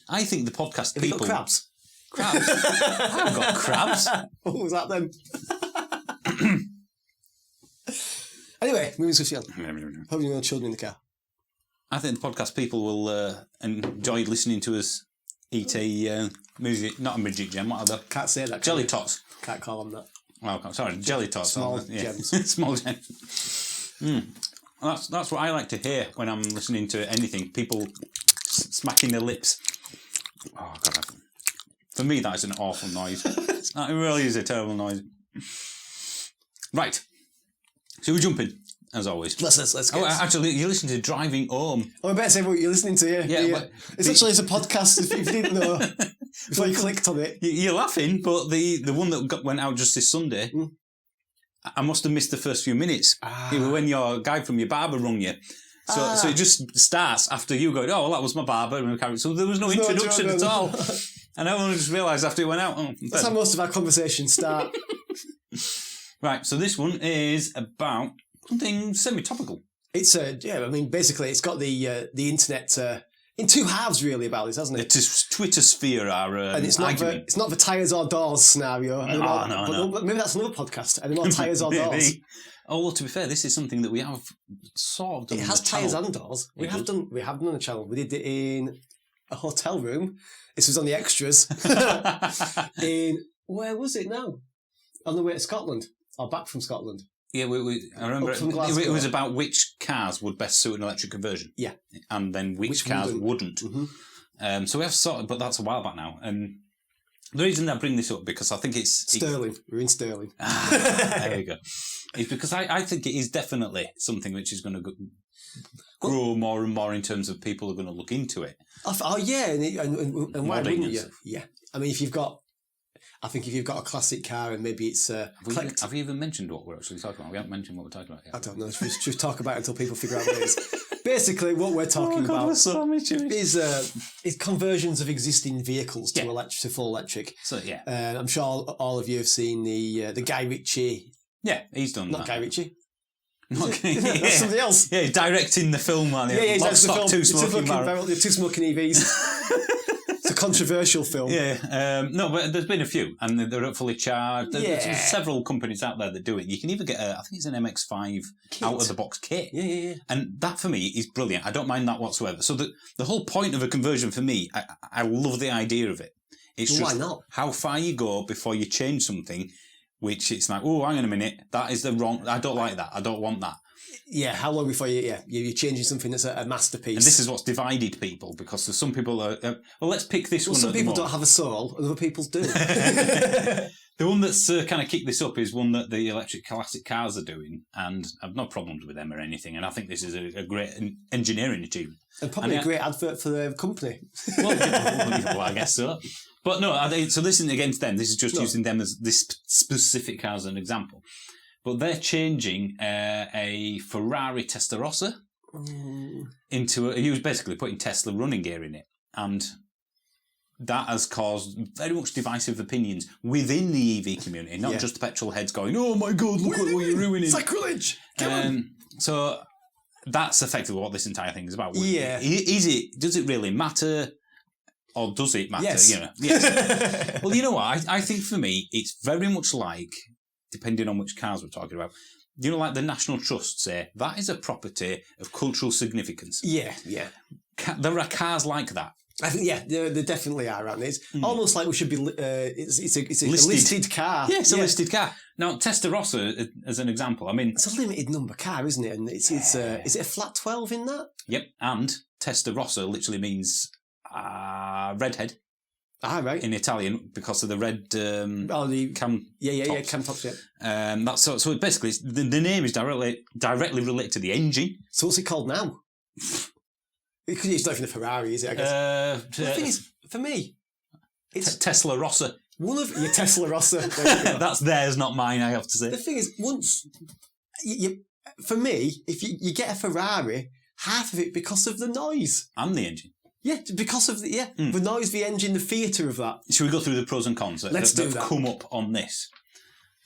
I think the podcast Have people... you got crabs? Crabs? I've got crabs. What was that then? Anyway, moving to Seattle. Hope you got children in the car. I think the podcast people will enjoy listening to us eat a music, not a midget gem, what are they? Can't say that. Jelly tots. Can't call them that. Oh, sorry, jelly tots. Small gems. Small gems. That's what I like to hear when I'm listening to anything. People smacking their lips. Oh, God. For me, that is an awful noise. That really is a terrible noise. Right. So we're jumping, as always. Let's go. Oh, actually, you're listening to Driving Home. I better say what you're listening to, yeah. But it's actually a podcast, if you didn't know, before you clicked on it. You're laughing, but the one that went out just this Sunday, I must have missed the first few minutes. It was when your guy from your barber rung you. So it just starts after you go, oh, well, that was my barber. And so there was no introduction at all. And I only just realised after it went out. That's how most of our conversations start. Right, so this one is about something semi-topical. It's basically it's got the internet in two halves really about this, hasn't it? The Twitter sphere are and it's not the tyres or doors scenario. No. But maybe that's another podcast. Any more tyres or doors? Although to be fair, this is something that we have sort of done. It has tyres and doors. We have done on the channel. We did it in a hotel room. This was on the extras. Where was it now? On the way to Scotland or back from Scotland. Yeah, I remember it was about which cars would best suit an electric conversion. Yeah. And then which cars wouldn't. Mm-hmm. So we have sort of, but that's a while back now. And the reason I bring this up, because I think it's... Stirling. We're in Stirling. There we go. It's because I think it is definitely something which is going to grow more and more in terms of people are going to look into it. Oh, yeah. And why wouldn't you? Yeah. I mean, if you've got a classic car and maybe it's... have we even mentioned what we're actually talking about? We haven't mentioned what we're talking about yet. I don't know. Just talk about it until people figure out what it is. Basically, what we're talking about is conversions of existing vehicles to full electric. So, yeah. I'm sure all of you have seen the Guy Ritchie... Yeah, he's done Not that. Guy Ritchie. That's somebody else. Yeah, he's directing the film, man. Yeah, Lock, Stock, Two Smoking Barrels. Two smoking EVs. It's a controversial film. Yeah, no, but there's been a few, and they're fully charged. There's several companies out there that do it. You can even get I think it's an MX-5 out-of-the-box kit. Yeah. And that, for me, is brilliant. I don't mind that whatsoever. So the whole point of a conversion, for me, I love the idea of it. It's just why not? How far you go before you change something, which it's like, oh, hang on a minute, that is the wrong... I don't like that. I don't want that. Yeah, how long before you're changing something that's a masterpiece? And this is what's divided people, because there's some people are... well, let's pick this one. Some people don't have a soul, and other people do. The one that's kind of kicked this up is one that the electric classic cars are doing, and I've no problems with them or anything, and I think this is a great engineering achievement. And probably a great advert for the company. Well, I guess so. But no, so this isn't against them. This is just using them as this specific car as an example. But they're changing a Ferrari Testarossa into he was basically putting Tesla running gear in it. And that has caused very much divisive opinions within the EV community, not just the petrol heads going, oh my God, look what you're ruining. Sacrilege! So that's effectively what this entire thing is about. Yeah. Does it really matter? Or does it matter? Yes. Yes. Well, you know what? I think for me, it's very much like, depending on which cars we're talking about, like the National Trust say, that is a property of cultural significance. Yeah. There are cars like that. I think, there definitely are, aren't there? It's almost like we should be... it's a listed car. Yeah, it's a listed car. Now, Testarossa, as an example, I mean... It's a limited number car, isn't it? And is it a flat 12 in that? Yep, and Testarossa literally means redhead. Right. In Italian, because of the red the cam. Yeah, cam tops. Yeah. That's so basically the name is directly related to the engine. So what's it called now? It's not even a Ferrari, is it? I guess. The thing is, for me, it's Tesla Rossa. One of your Tesla Rossa. That's theirs, not mine. I have to say. The thing is, once for me, if you get a Ferrari, half of it because of the noise and the engine. Yeah, because of the noise, the engine, the theatre of that. Should we go through the pros and cons that have that. come up on this?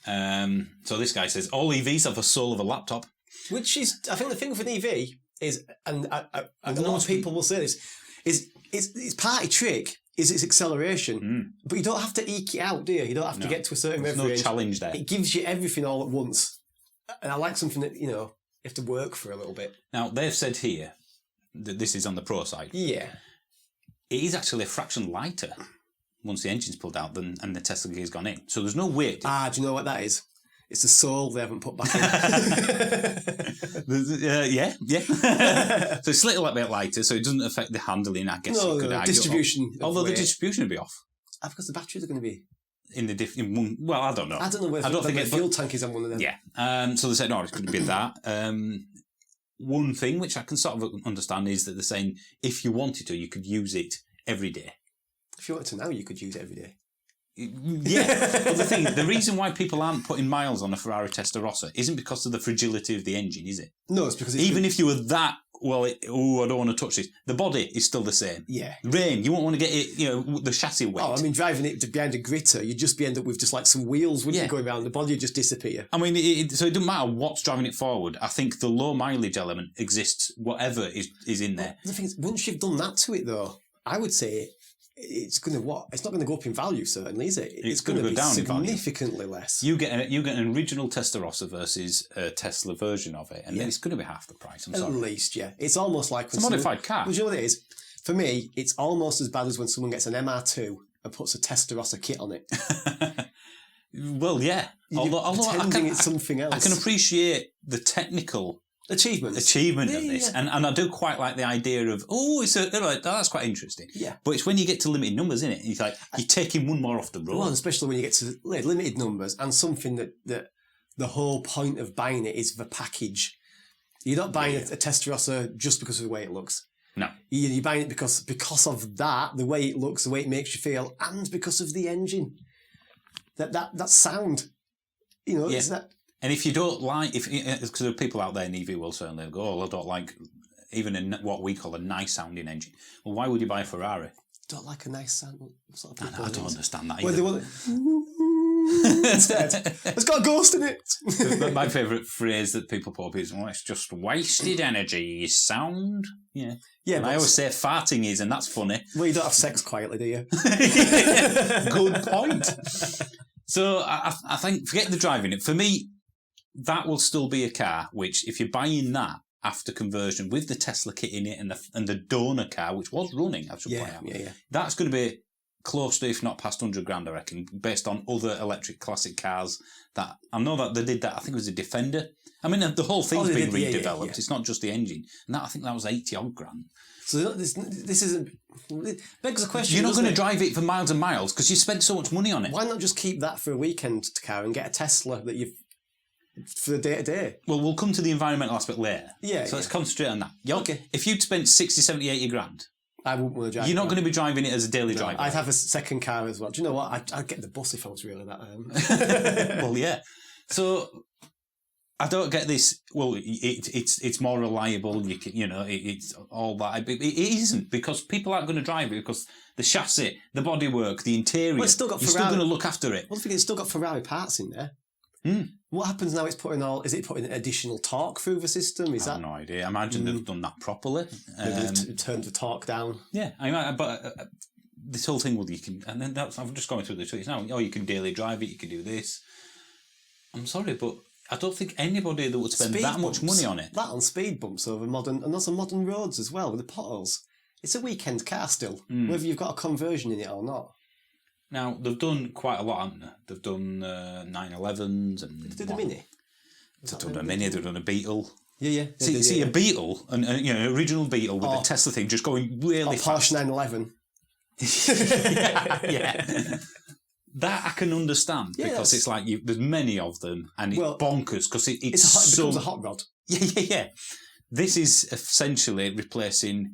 So this guy says, all EVs have the soul of a laptop. Which is, I think the thing with an EV is, and a lot of people will say this, Its party trick is its acceleration, but you don't have to eke it out, do you? You don't have to get to a certain There's no challenge there. It gives you everything all at once. And I like something that, you have to work for a little bit. Now, they've said here that this is on the Pro side. Yeah. It is actually a fraction lighter once the engine's pulled out and the Tesla gear's gone in. So there's no weight. Do you know what that is? It's the soul they haven't put back in. Yeah. So it's a little bit lighter, so it doesn't affect the handling, I guess. No, distribution. Although the distribution would be off. Because the batteries are going to be... in one... Well, I don't know. I don't know whether the fuel tank is on one of them. Yeah. So they said, no, it's going to be that. One thing which I can sort of understand is that they're saying if you wanted to, you could use it every day. If you wanted to now, you could use it every day. Yeah, but the reason why people aren't putting miles on a Ferrari Testarossa isn't because of the fragility of the engine, is it? No, it's because even if you were that, I don't want to touch this, the body is still the same. Yeah. Rain, you won't want to get it, the chassis wet. Oh, I mean, driving it behind a gritter, you'd just end up with just like some wheels, wouldn't you, going around, the body would just disappear. I mean, so it doesn't matter what's driving it forward. I think the low mileage element exists, whatever is in there. The thing is, once you've done that to it, though, I would say it's going to It's not going to go up in value, certainly, is it? It's going to go down significantly less. You get an original Testarossa versus a Tesla version of it, and then it's going to be half the price. I'm sorry. At least, yeah. It's almost like it's a modified car. Well, you know what it is? For me, it's almost as bad as when someone gets an MR2 and puts a Testarossa kit on it. Well, yeah. Although it's something else. I can appreciate the technical achievement of this, and I do quite like the idea of that's quite interesting. Yeah, but it's when you get to limited numbers, isn't it? It's like you're taking one more off the road. Well, especially when you get to limited numbers and something that the whole point of buying it is the package. You're not buying a Testarossa just because of the way it looks. No, you're buying it because of that, the way it looks, the way it makes you feel, and because of the engine. That sound, it's that. And if you don't like, because there are people out there in EV will certainly go, I don't like even what we call a nice sounding engine. Well, why would you buy a Ferrari? Don't like a nice sound. What sort of I don't understand that either. Well, they want instead. It's got a ghost in it. My favourite phrase that people put up is, it's just wasted energy, sound. Yeah. Yeah, and I always say farting is, and that's funny. Well, you don't have sex quietly, do you? Good point. So I think, forget the driving it. For me, that will still be a car which, if you're buying that after conversion with the Tesla kit in it and the donor car, which was running, I should point out, that's going to be close to, if not past 100 grand, I reckon, based on other electric classic cars that I know that they did that. I think it was a Defender. I mean, the whole thing's been redeveloped. It's not just the engine, and I think that was 80 odd grand. So this isn't. Begs the question. You're not going to drive it for miles and miles because you spent so much money on it. Why not just keep that for a weekend car and get a Tesla that you've for the day to day? Well, we'll come to the environmental aspect later. Yeah. So let's concentrate on that. Okay. If you'd spent 60, 70, 80 grand, I wouldn't want to drive. You're not going to be driving it as a daily driver. I'd have a second car as well. Do you know what? I'd get the bus if I was really that. Well, yeah. So I don't get this. Well, it's more reliable. It's all that. It isn't, because people aren't going to drive it because the chassis, the bodywork, the interior. Well, it's still got Ferrari. You're still going to look after it. Well, it's still got Ferrari parts in there. What happens now? Is it putting additional torque through the system? I have no idea. I imagine they've done that properly. They've turned the torque down. Yeah, but this whole thing, you can, and then I'm just going through the tweets now. You can daily drive it. You can do this. I'm sorry, but I don't think anybody that would spend that much money on it. That on speed bumps over modern roads as well with the potholes. It's a weekend car still, whether you've got a conversion in it or not. Now, they've done quite a lot, haven't they? They've done 911s and... They did a Mini? They've done a Mini, they've done a Beetle. Yeah. See a Beetle, an original Beetle with a Tesla thing just going really fast. Porsche 911. Yeah. That I can understand, because it's like there's many of them and it's bonkers because it becomes a hot rod. Yeah. This is essentially replacing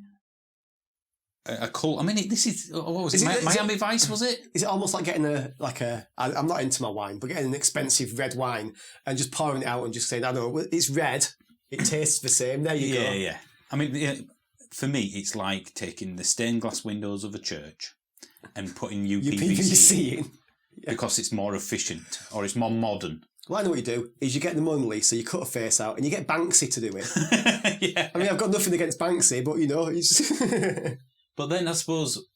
a cult. I mean, this is what was it? Miami Vice, was it? Is it almost like getting I'm not into my wine, but getting an expensive red wine and just pouring it out and just saying, I know it's red, it tastes the same. There you go. Yeah. I mean, for me, it's like taking the stained glass windows of a church and putting UPVC in. Because it's more efficient or it's more modern. Well, I know what you do is you get the Mona Lisa, you cut a face out, and you get Banksy to do it. Yeah. I mean, I've got nothing against Banksy, but But then I suppose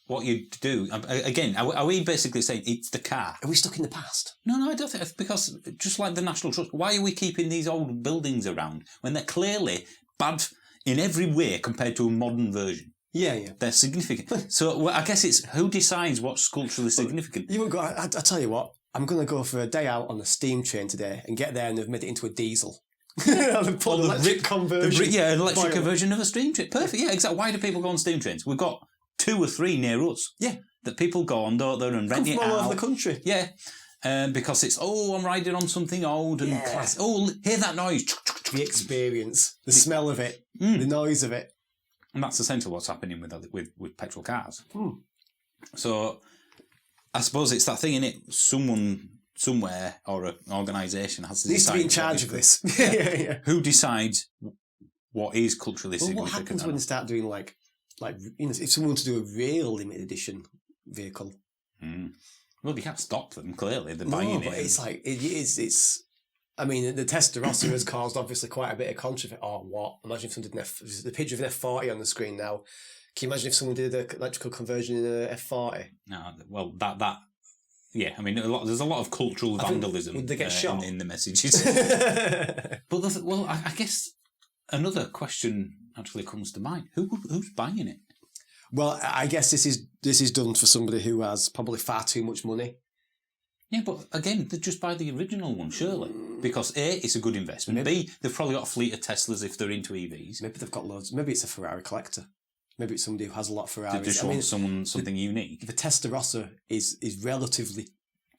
what you do again, are we basically saying it's the car? Are we stuck in the past? No, I don't think, because just like the National Trust, why are we keeping these old buildings around when they're clearly bad in every way compared to a modern version? Yeah. They're significant. So I guess it's who decides what's culturally significant. You won't go. I tell you what. I'm going to go for a day out on a steam train today and get there and they've made it into a diesel. And put an electric conversion. Electric conversion of a steam train. Perfect. Yeah, exactly. Why do people go on steam trains? We've got 2 or 3 near us. Yeah. That people go on, don't they, and rent it all out. over the country. Yeah. Because it's, I'm riding on something old and class. Oh, hear that noise. The experience, the smell of it, the noise of it. And that's essentially what's happening with petrol cars. Hmm. So I suppose it's that thing, innit? Someone somewhere or an organisation has to needs decide. To be in charge of this. Yeah. Who decides what is culturally significant? What happens when they start doing like if someone wants to do a real limited edition vehicle? Well, you can't stop them. Clearly, they're buying it. But it's like it is. It's. I mean, the Testarossa has caused obviously quite a bit of controversy. Oh, what? Imagine if someone did the picture of an F40 on the screen now. Can you imagine if someone did the electrical conversion in an F40? No, well, that. Yeah, I mean, there's a lot of cultural vandalism. Would they get shot in the messages? But I guess another question actually comes to mind: who's buying it? Well, I guess this is done for somebody who has probably far too much money. Yeah, but again, they just buy the original one, surely, because A, it's a good investment. B, they've probably got a fleet of Teslas if they're into EVs. Maybe they've got loads. Maybe it's a Ferrari collector. Maybe it's somebody who has a lot of Ferraris. They just want something unique. The Testarossa is relatively,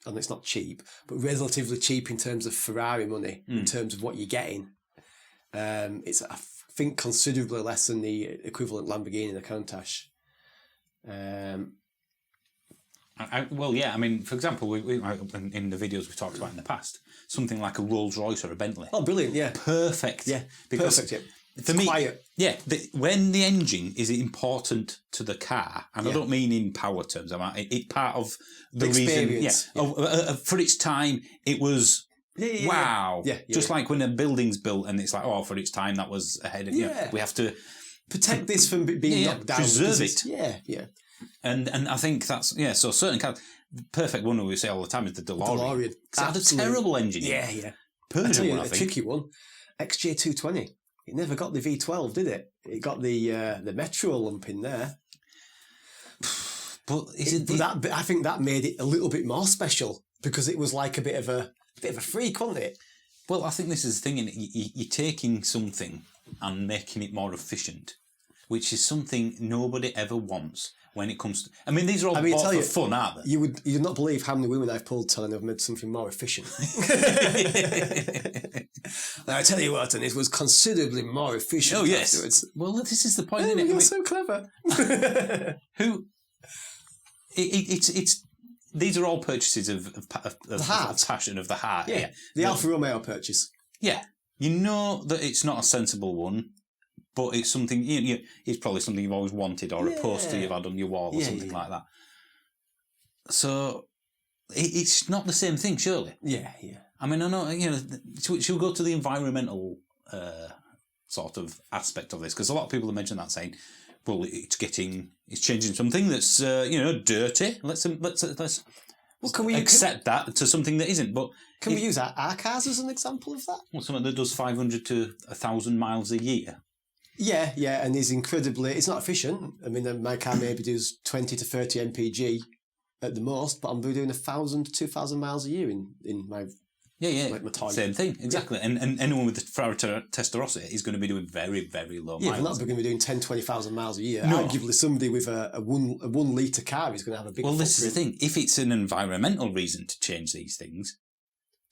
and it's not cheap, but relatively cheap in terms of Ferrari money, in terms of what you're getting. It's, I think, considerably less than the equivalent Lamborghini, the Countach. Well, yeah, I mean, for example, we in the videos we've talked about in the past, something like a Rolls Royce or a Bentley. Oh, brilliant, yeah. Perfect. Yeah, perfect, yeah. For me, quiet. Yeah, when the engine is important to the car, and I don't mean in power terms, I mean, it's part of the experience. reason. Yeah. For its time, it was wow. Yeah. Just like when a building's built and it's like, for its time, that was ahead of we have to protect this from being knocked down. Preserve it. Yeah. And I think that's, so certain cars, the perfect one we say all the time is the DeLorean. It's had a terrible engine. Yeah. Persian one, I think. A tricky one. XJ220. It never got the V12, did it? It got the Metro lump in there. But I think that made it a little bit more special because it was like a bit of a freak, wasn't it? Well, I think this is the thing, you're taking something and making it more efficient, which is something nobody ever wants when it comes to... I mean, these are all bought for fun, aren't they? You'd not believe how many women I've pulled telling I've made something more efficient. I tell you what, and it was considerably more efficient afterwards. Well, this is the point, isn't it? You're so clever. It's these are all purchases of passion of the heart. Yeah. The Alfa Romeo purchase. Yeah. You know that it's not a sensible one, but it's something, it's probably something you've always wanted or a poster you've had on your wall or something like that. So it's not the same thing, surely. Yeah. I mean, I know, should we go to the environmental sort of aspect of this? Because a lot of people have mentioned that, saying, well, it's changing something that's, dirty. Let's can we accept that to something that isn't. But can we use our cars as an example of that? Well, something that does 500 to 1,000 miles a year. Yeah, and is incredibly... It's not efficient. I mean, my car maybe does 20 to 30 mpg at the most, but I'm doing 1,000 to 2,000 miles a year in my... Yeah, like my time. Same thing, exactly. Yeah. And anyone with the Ferrari Testarossa is going to be doing very, very low miles. Yeah, they're not going to be doing 10, 20,000 miles a year. No. Arguably, somebody with a 1 litre car is going to have a big footprint. This is the thing. If it's an environmental reason to change these things,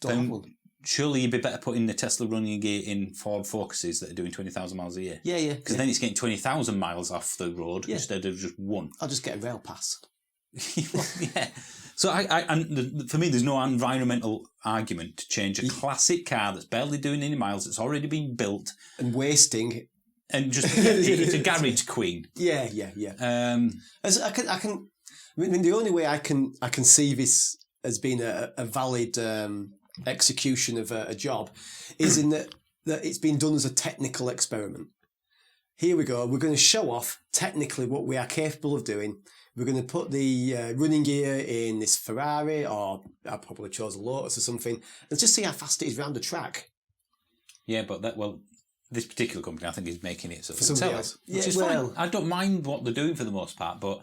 then surely you'd be better putting the Tesla running gear in Ford Focuses that are doing 20,000 miles a year. Yeah. Because then it's getting 20,000 miles off the road instead of just 1. I'll just get a rail pass. Yeah. So for me, there's no environmental argument to change a classic car that's barely doing any miles, that's already been built and wasting, and just it's a garage queen. Yeah. As I mean, the only way I can see this as being a valid execution of a job is in that it's been done as a technical experiment. here we go. We're going to show off technically what we are capable of doing. We're going to put the running gear in this Ferrari, or I probably chose a Lotus or something, and just see how fast it is around the track. Yeah, but this particular company, I think, is making it so For somebody else. Which is fine. I don't mind what they're doing for the most part, but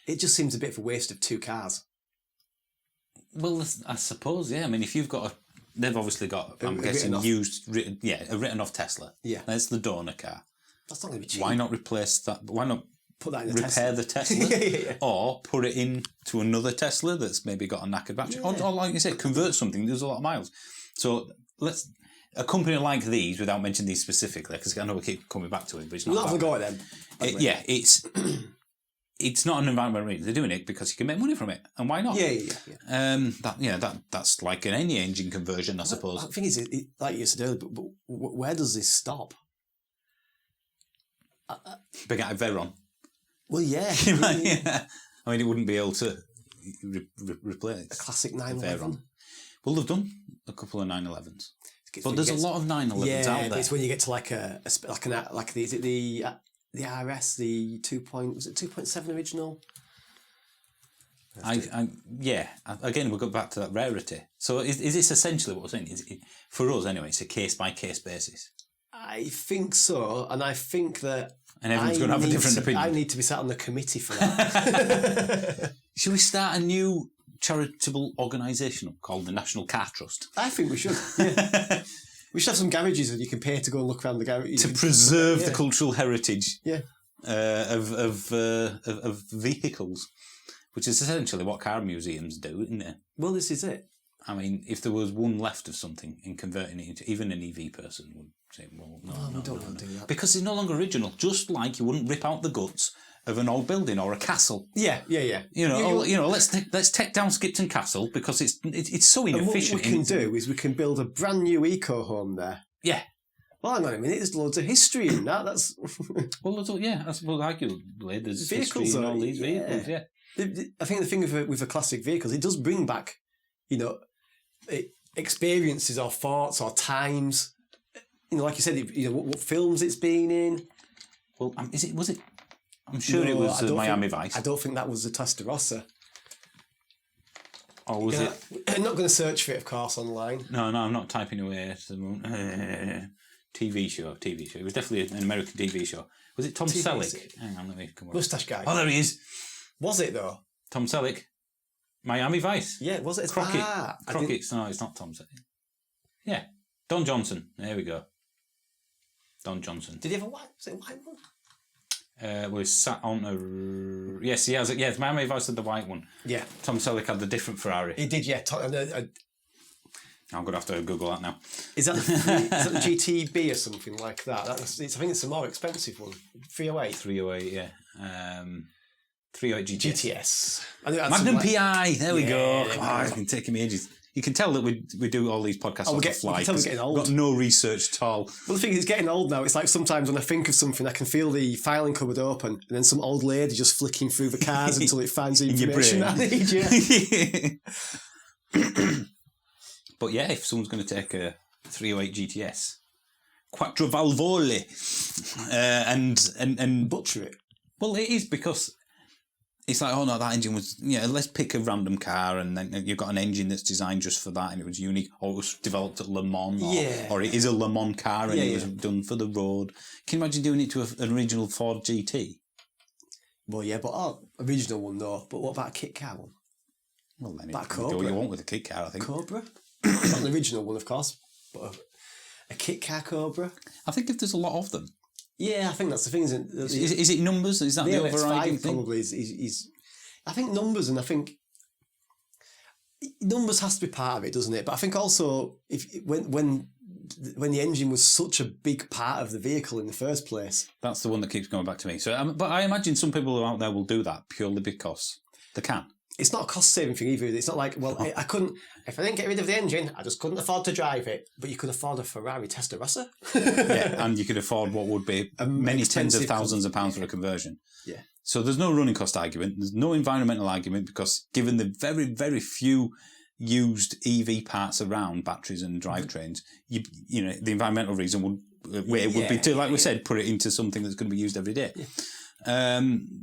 it just seems a bit of a waste of 2 cars. Well, I suppose, yeah. I mean, if you've got they've obviously got, I'm guessing, a written-off Tesla. Yeah. That's the donor car. That's not going to be cheap. Why not replace that? Why not put that in repair the Tesla? yeah. Or put it into another Tesla that's maybe got a knackered battery? Yeah. Or like you say, convert something that does a lot of miles. So a company like these, without mentioning these specifically, because I know we keep coming back to it, but it's not. We'll have a go at them. It's not an environmental reason. They're doing it because you can make money from it, and why not? Yeah. That's like any engine conversion, I suppose. The thing is, like you said earlier, but where does this stop? Big out of Veyron. Well, yeah. Yeah. I mean, it wouldn't be able to replace a classic 911. Well, they've done a couple of 911s, but there's a lot of 911s out there. It's when you get to like is it the RS, the 2.7 original? Again, we'll go back to that rarity. So is this essentially what we're saying? For us, anyway, it's a case-by-case basis. I think so, and I think that... And everyone's going to have a different opinion. I need to be sat on the committee for that. Should we start a new charitable organisation called the National Car Trust? I think we should, yeah. We should have some garages that you can pay to go and look around the garage. To preserve the cultural heritage of vehicles, which is essentially what car museums do, isn't it? Well, this is it. I mean, if there was one left of something and converting it into, even an EV person would say, well, no, we don't want to do that. Because it's no longer original, just like you wouldn't rip out the guts of an old building or a castle. Yeah. Let's take down Skipton Castle because it's so inefficient. And what we can do is we can build a brand new eco home there. Yeah. Well, hang on a minute. There's loads of history in that. That's I suppose arguably there's vehicles history in all these vehicles. Yeah. I think the thing with a classic vehicles, it does bring back, experiences or thoughts or times. Like you said, what films it's been in. Well, was it? I'm sure it was Miami Vice. I don't think that was the Testarossa. Or was it? I'm not going to search for it, of course, online. No, I'm not typing away at the moment. TV show. It was definitely an American TV show. Was it Tom Selleck? Hang on, let me come on. Moustache guy. Oh, there he is. Was it, though? Tom Selleck. Miami Vice. Yeah, was it? Crockett. No, it's not Tom Selleck. Yeah. Don Johnson. There we go. Don Johnson. Did he have a white? Was it a white one? Was sat on a... Yes, he has. Yes, Miami Vice had the white one. Yeah. Tom Selleck had the different Ferrari. He did, yeah. I'm going to have to Google that now. Is that the GTB or something like that? I think it's a more expensive one. 308. 308, yeah. 308 GTS. Magnum PI. There we go. It's been taking me ages. You can tell that we do all these podcasts on the fly. We're getting old. We've got no research at all. Well, the thing is, it's getting old now. It's like sometimes when I think of something, I can feel the filing cupboard open and then some old lady just flicking through the cards until it finds the information I need. Yeah. But yeah, if someone's going to take a 308 GTS, Quattro Valvole, and butcher it. Well, it is because it's like, oh no, that engine was, let's pick a random car and then you've got an engine that's designed just for that and it was unique, or it was developed at Le Mans, or it is a Le Mans car and it was done for the road. Can you imagine doing it to an original Ford GT? Well, yeah, but original one, no. But what about a kit car one? Well, then you do what you want with a kit car, I think. Cobra? Not an original one, of course, but a kit car Cobra. I think if there's a lot of them. Yeah, I think that's the thing. Is it numbers? Is that the overriding thing? Probably is. I think numbers, and I think numbers has to be part of it, doesn't it? But I think also when the engine was such a big part of the vehicle in the first place. That's the one that keeps going back to me. So, but I imagine some people out there will do that purely because they can. It's not a cost-saving thing either. It's not like, well, I couldn't... If I didn't get rid of the engine, I just couldn't afford to drive it. But you could afford a Ferrari Testarossa. Yeah, and you could afford what would be many tens of thousands of pounds for a conversion. Yeah. So there's no running cost argument. There's no environmental argument because given the very, very few used EV parts around, batteries and drivetrains, the environmental reason way would be to, like we yeah. said, put it into something that's going to be used every day. Yeah.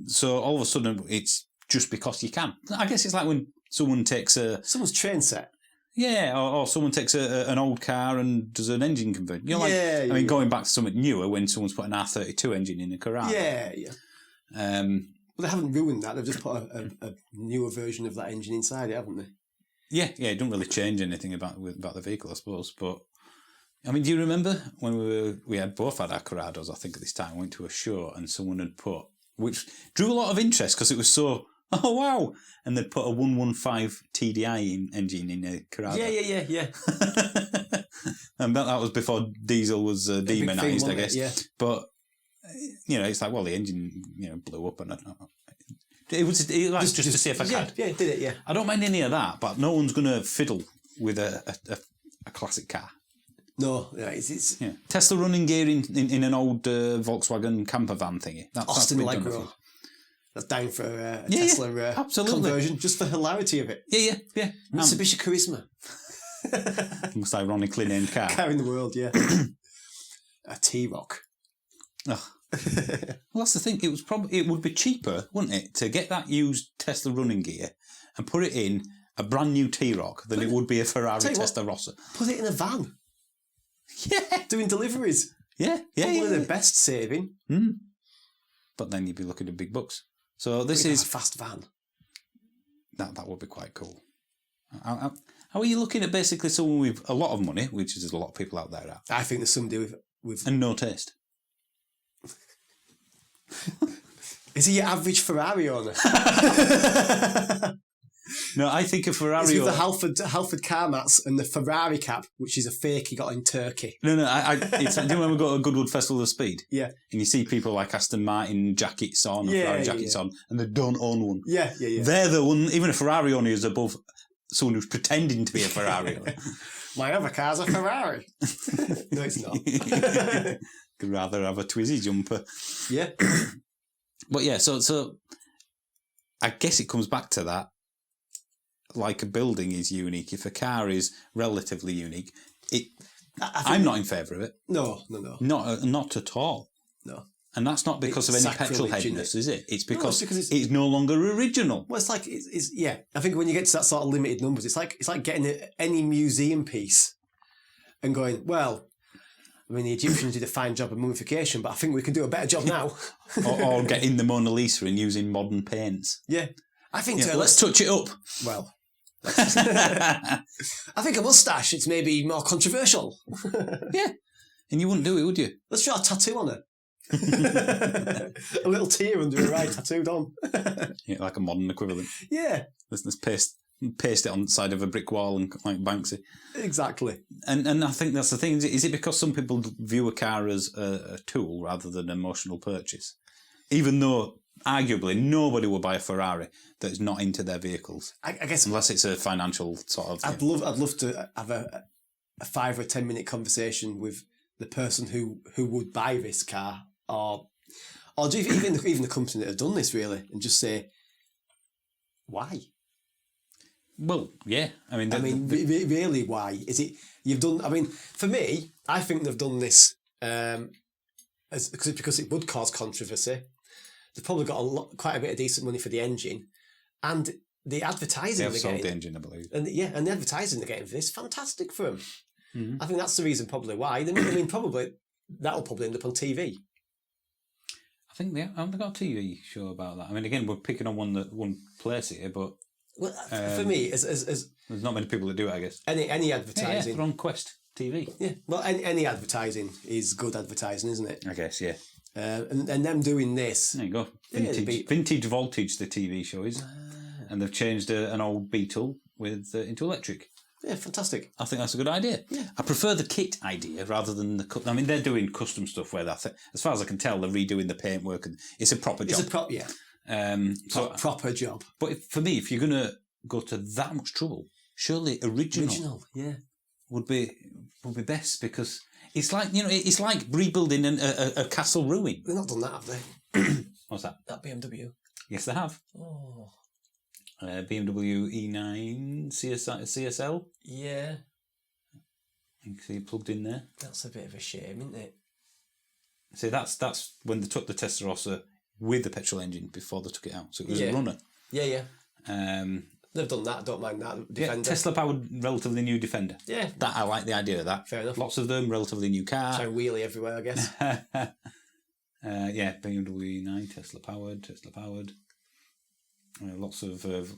So all of a sudden, it's just because you can. I guess it's like when someone takes someone's train set. Yeah, or someone takes an old car and does an engine conversion. You know, I mean, going back to something newer, when someone's put an R32 engine in a Carrara. Yeah. Well, they haven't ruined that. They've just put a newer version of that engine inside it, haven't they? Yeah. It doesn't really change anything about the vehicle, I suppose. But I mean, do you remember when we had both had our Corrados? I think at this time we went to a show and someone had put, which drew a lot of interest because it was so. Oh wow! And they'd put a 115 TDI engine in a Corrado. Yeah. And that was before diesel was demonised, I guess. Yeah. But it's like, well, the engine blew up, and it was just to see if I could. Yeah, it did it. Yeah. I don't mind any of that, but no one's going to fiddle with a classic car. No, it's Tesla running gear in an old Volkswagen camper van thingy. Austin Allegro. That's down for a Tesla conversion, just for hilarity of it. Yeah. Mitsubishi Charisma. Most ironically named car. Car in the world, yeah. A T-Roc. Well, that's the thing. It would be cheaper, wouldn't it, to get that used Tesla running gear and put it in a brand new T-Roc than it would be a Ferrari Testarossa. Put it in a van. Yeah. Doing deliveries. Yeah. Probably the best saving. But then you'd be looking at big bucks. So this is is a fast van. That would be quite cool. How are you looking at basically someone with a lot of money, which is a lot of people out there? I think there's somebody with and no taste. Is he your average Ferrari owner? No, I think a Ferrari. It's with the Halford car mats and the Ferrari cap, which is a fake he got in Turkey. No. Do you remember we got a Goodwood Festival of Speed? Yeah. And you see people like Aston Martin jackets on, or Ferrari jackets on, and they don't own one. Yeah. They're the one. Even a Ferrari owner is above someone who's pretending to be a Ferrari owner. My other car's a Ferrari. No, it's not. Could rather have a Twizy jumper. Yeah. But yeah, so I guess it comes back to that. Like a building is unique, if a car is relatively unique, I'm not in favour of it. No. Not at all. No. And that's not because of any petrol headness, is it? It's because it's no longer original. Well, it's like it's I think when you get to that sort of limited numbers, it's like getting any museum piece and going, well, I mean, the Egyptians did a fine job of mummification, but I think we can do a better job now. or getting the Mona Lisa and using modern paints. Yeah. I think let's touch it up. Well, I think a moustache, it's maybe more controversial. Yeah. And you wouldn't do it, would you? Let's draw a tattoo on it. A little tear under her eye tattooed on. Yeah, like a modern equivalent. Yeah. Let's paste it on the side of a brick wall and like Banksy. Exactly. And I think that's the thing. Is it because some people view a car as a tool rather than an emotional purchase? Even though arguably nobody will buy a Ferrari that's not into their vehicles. I guess unless it's a financial sort of. I'd love to have a 5 or 10 minute conversation with the person who would buy this car, or even the company that have done this, really, and just say why. Well, yeah. I mean, really, why is it you've done? I mean, for me, I think they've done this because it would cause controversy. They've probably got quite a bit of decent money for the engine, and the advertising they've sold the engine, I believe. And the advertising they're getting for this, fantastic for them. Mm-hmm. I think that's the reason probably why. I mean, probably that'll probably end up on TV. I think they haven't got a TV show about that. I mean, again, we're picking on one place here, but for me, as there's not many people that do it, I guess. Any advertising, they're on Quest TV. Yeah, well, any advertising is good advertising, isn't it? I guess, yeah. And them doing this. There you go. Vintage Voltage, the TV show is, and they've changed an old Beetle into electric. Yeah, fantastic. I think that's a good idea. Yeah. I prefer the kit idea rather than the. I mean, they're doing custom stuff where as far as I can tell, they're redoing the paintwork, and it's a proper job. Yeah. Proper job. But for me, if you're going to go to that much trouble, surely original yeah, would be best, because it's like it's like rebuilding a castle ruin. They've not done that, have they? What's that? That BMW. Yes, they have. Oh. BMW E9 CSL. Yeah. You can see it plugged in there. That's a bit of a shame, isn't it? See, that's when they took the Testarossa with the petrol engine before they took it out. So it was a runner. Yeah. They've done that. I don't mind that. Defender. Yeah, Tesla-powered, relatively new Defender. Yeah. That I like the idea of that. Fair enough. Lots of them, relatively new car. Try wheelie everywhere, I guess. Yeah, BMW 9, Tesla-powered. Lots of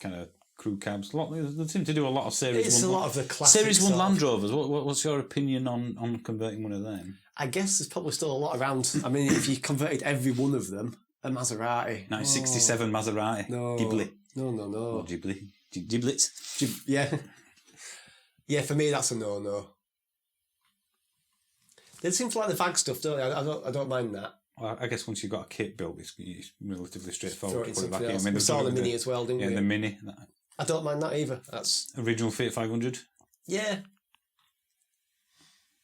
kind of crew cabs. They seem to do a lot of Series 1. It's a lot of the classic Series 1 Land Rovers. What's your opinion on converting one of them? I guess there's probably still a lot around. I mean, if you converted every one of them, a Maserati. 1967 Maserati. No. Ghibli. No. Or Ghibli. Giblets. Yeah. Yeah, for me, that's a no. They seem to like the VAG stuff, don't they? I don't mind that. Well, I guess once you've got a kit built, it's relatively straightforward to put it back else. in. I mean, we saw the Mini as well, didn't we? Yeah, the Mini. I don't mind that either. That's original Fiat 500. Yeah.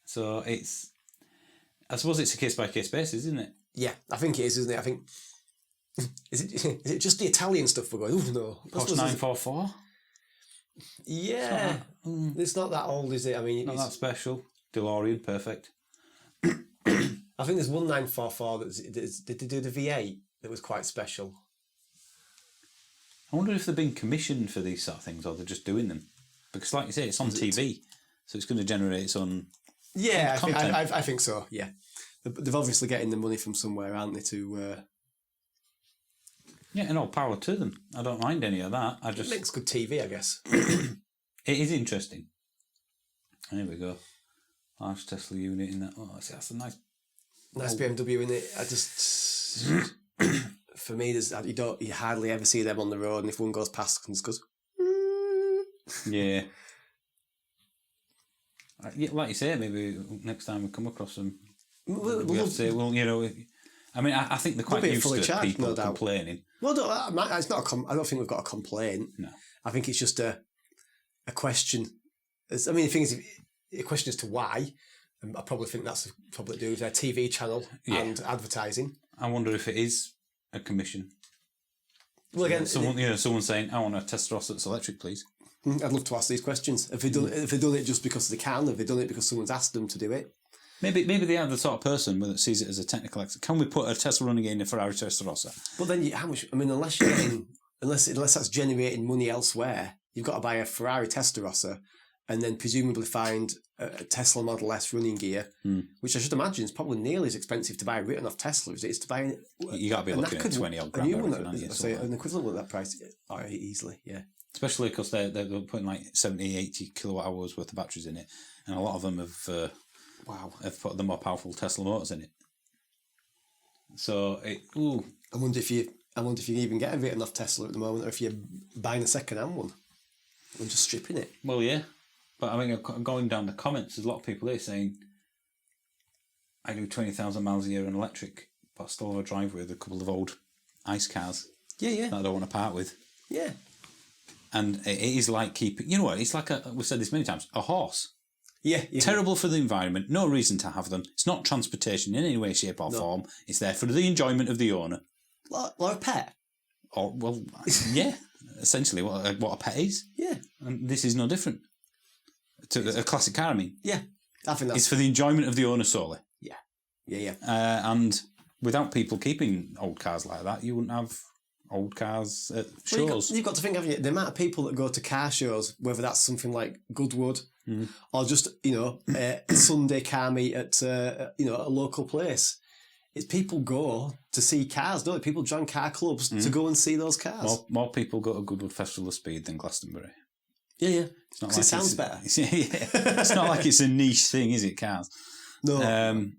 So I suppose it's a case-by-case basis, isn't it? Yeah, I think it is, isn't it? I think... Is it just the Italian stuff we're going, oh no. Porsche 944? Yeah. It's not that old, is it? I mean... Not that special. DeLorean, perfect. I think there's one 944 did they do the V8 that was quite special. I wonder if they've been commissioned for these sort of things or they're just doing them. Because like you say, it's on TV, so it's going to generate its own content. I think so, yeah. They've obviously getting the money from somewhere, aren't they, to... Yeah, and all power to them. I don't mind any of that. It makes good TV, I guess. It is interesting. There we go. Large Tesla unit in that. Oh, that's a nice BMW in it. I just... For me, you hardly ever see them on the road, and if one goes past, it just goes... Yeah. Like you say, maybe next time we come across them, we have to say, well, you know... I mean, I think they're quite used to people complaining. Well, it's not. I don't think we've got a complaint. No, I think it's just a question. I mean, the thing is, a question as to why. I probably think that's probably to do with their TV channel and advertising. I wonder if it is a commission. Well, again, someone saying, "I want a Testarossa that's electric, please." I'd love to ask these questions. Have they done it just because they can? Have they done it because someone's asked them to do it? Maybe they are the sort of person that sees it as a technical excellence. Can we put a Tesla running in a Ferrari Testarossa? But then, how much? I mean, unless you're getting, unless that's generating money elsewhere, you've got to buy a Ferrari Testarossa, and then presumably find a Tesla Model S running gear, which I should imagine is probably nearly as expensive to buy written off Tesla as it is to buy. You got to be looking at 20 odd grand. An equivalent of that price, easily, yeah. Especially because they're putting like 70, 80 kilowatt hours worth of batteries in it, and a lot of them have. Have put the more powerful Tesla motors in it. So I wonder if you even get a written off Tesla at the moment, or if you're buying a second-hand one and just stripping it. Well, yeah, but I mean, going down the comments, there's a lot of people there saying, "I do 20,000 miles a year in electric, but I still have a driveway with a couple of old ICE cars. Yeah, that I don't want to part with. Yeah, and it is like keeping. You know what? It's like we've said this many times. A horse. Yeah. Terrible for the environment. No reason to have them. It's not transportation in any way, shape, or form. It's there for the enjoyment of the owner. Like a pet. Or yeah, essentially what a pet is. Yeah, and this is no different to a classic car. I mean, yeah, I think it's for the enjoyment of the owner solely. Yeah. And without people keeping old cars like that, you wouldn't have old cars at shows. You've got to think, haven't you, the amount of people that go to car shows, whether that's something like Goodwood or just, a Sunday car meet at, a local place. It's people go to see cars, don't they? People join car clubs to go and see those cars. More people go to Goodwood Festival of Speed than Glastonbury. Yeah. Because it sounds better. It's not like it's a niche thing, is it, cars? No.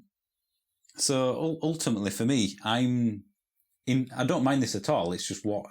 So ultimately for me, I don't mind this at all. It's just what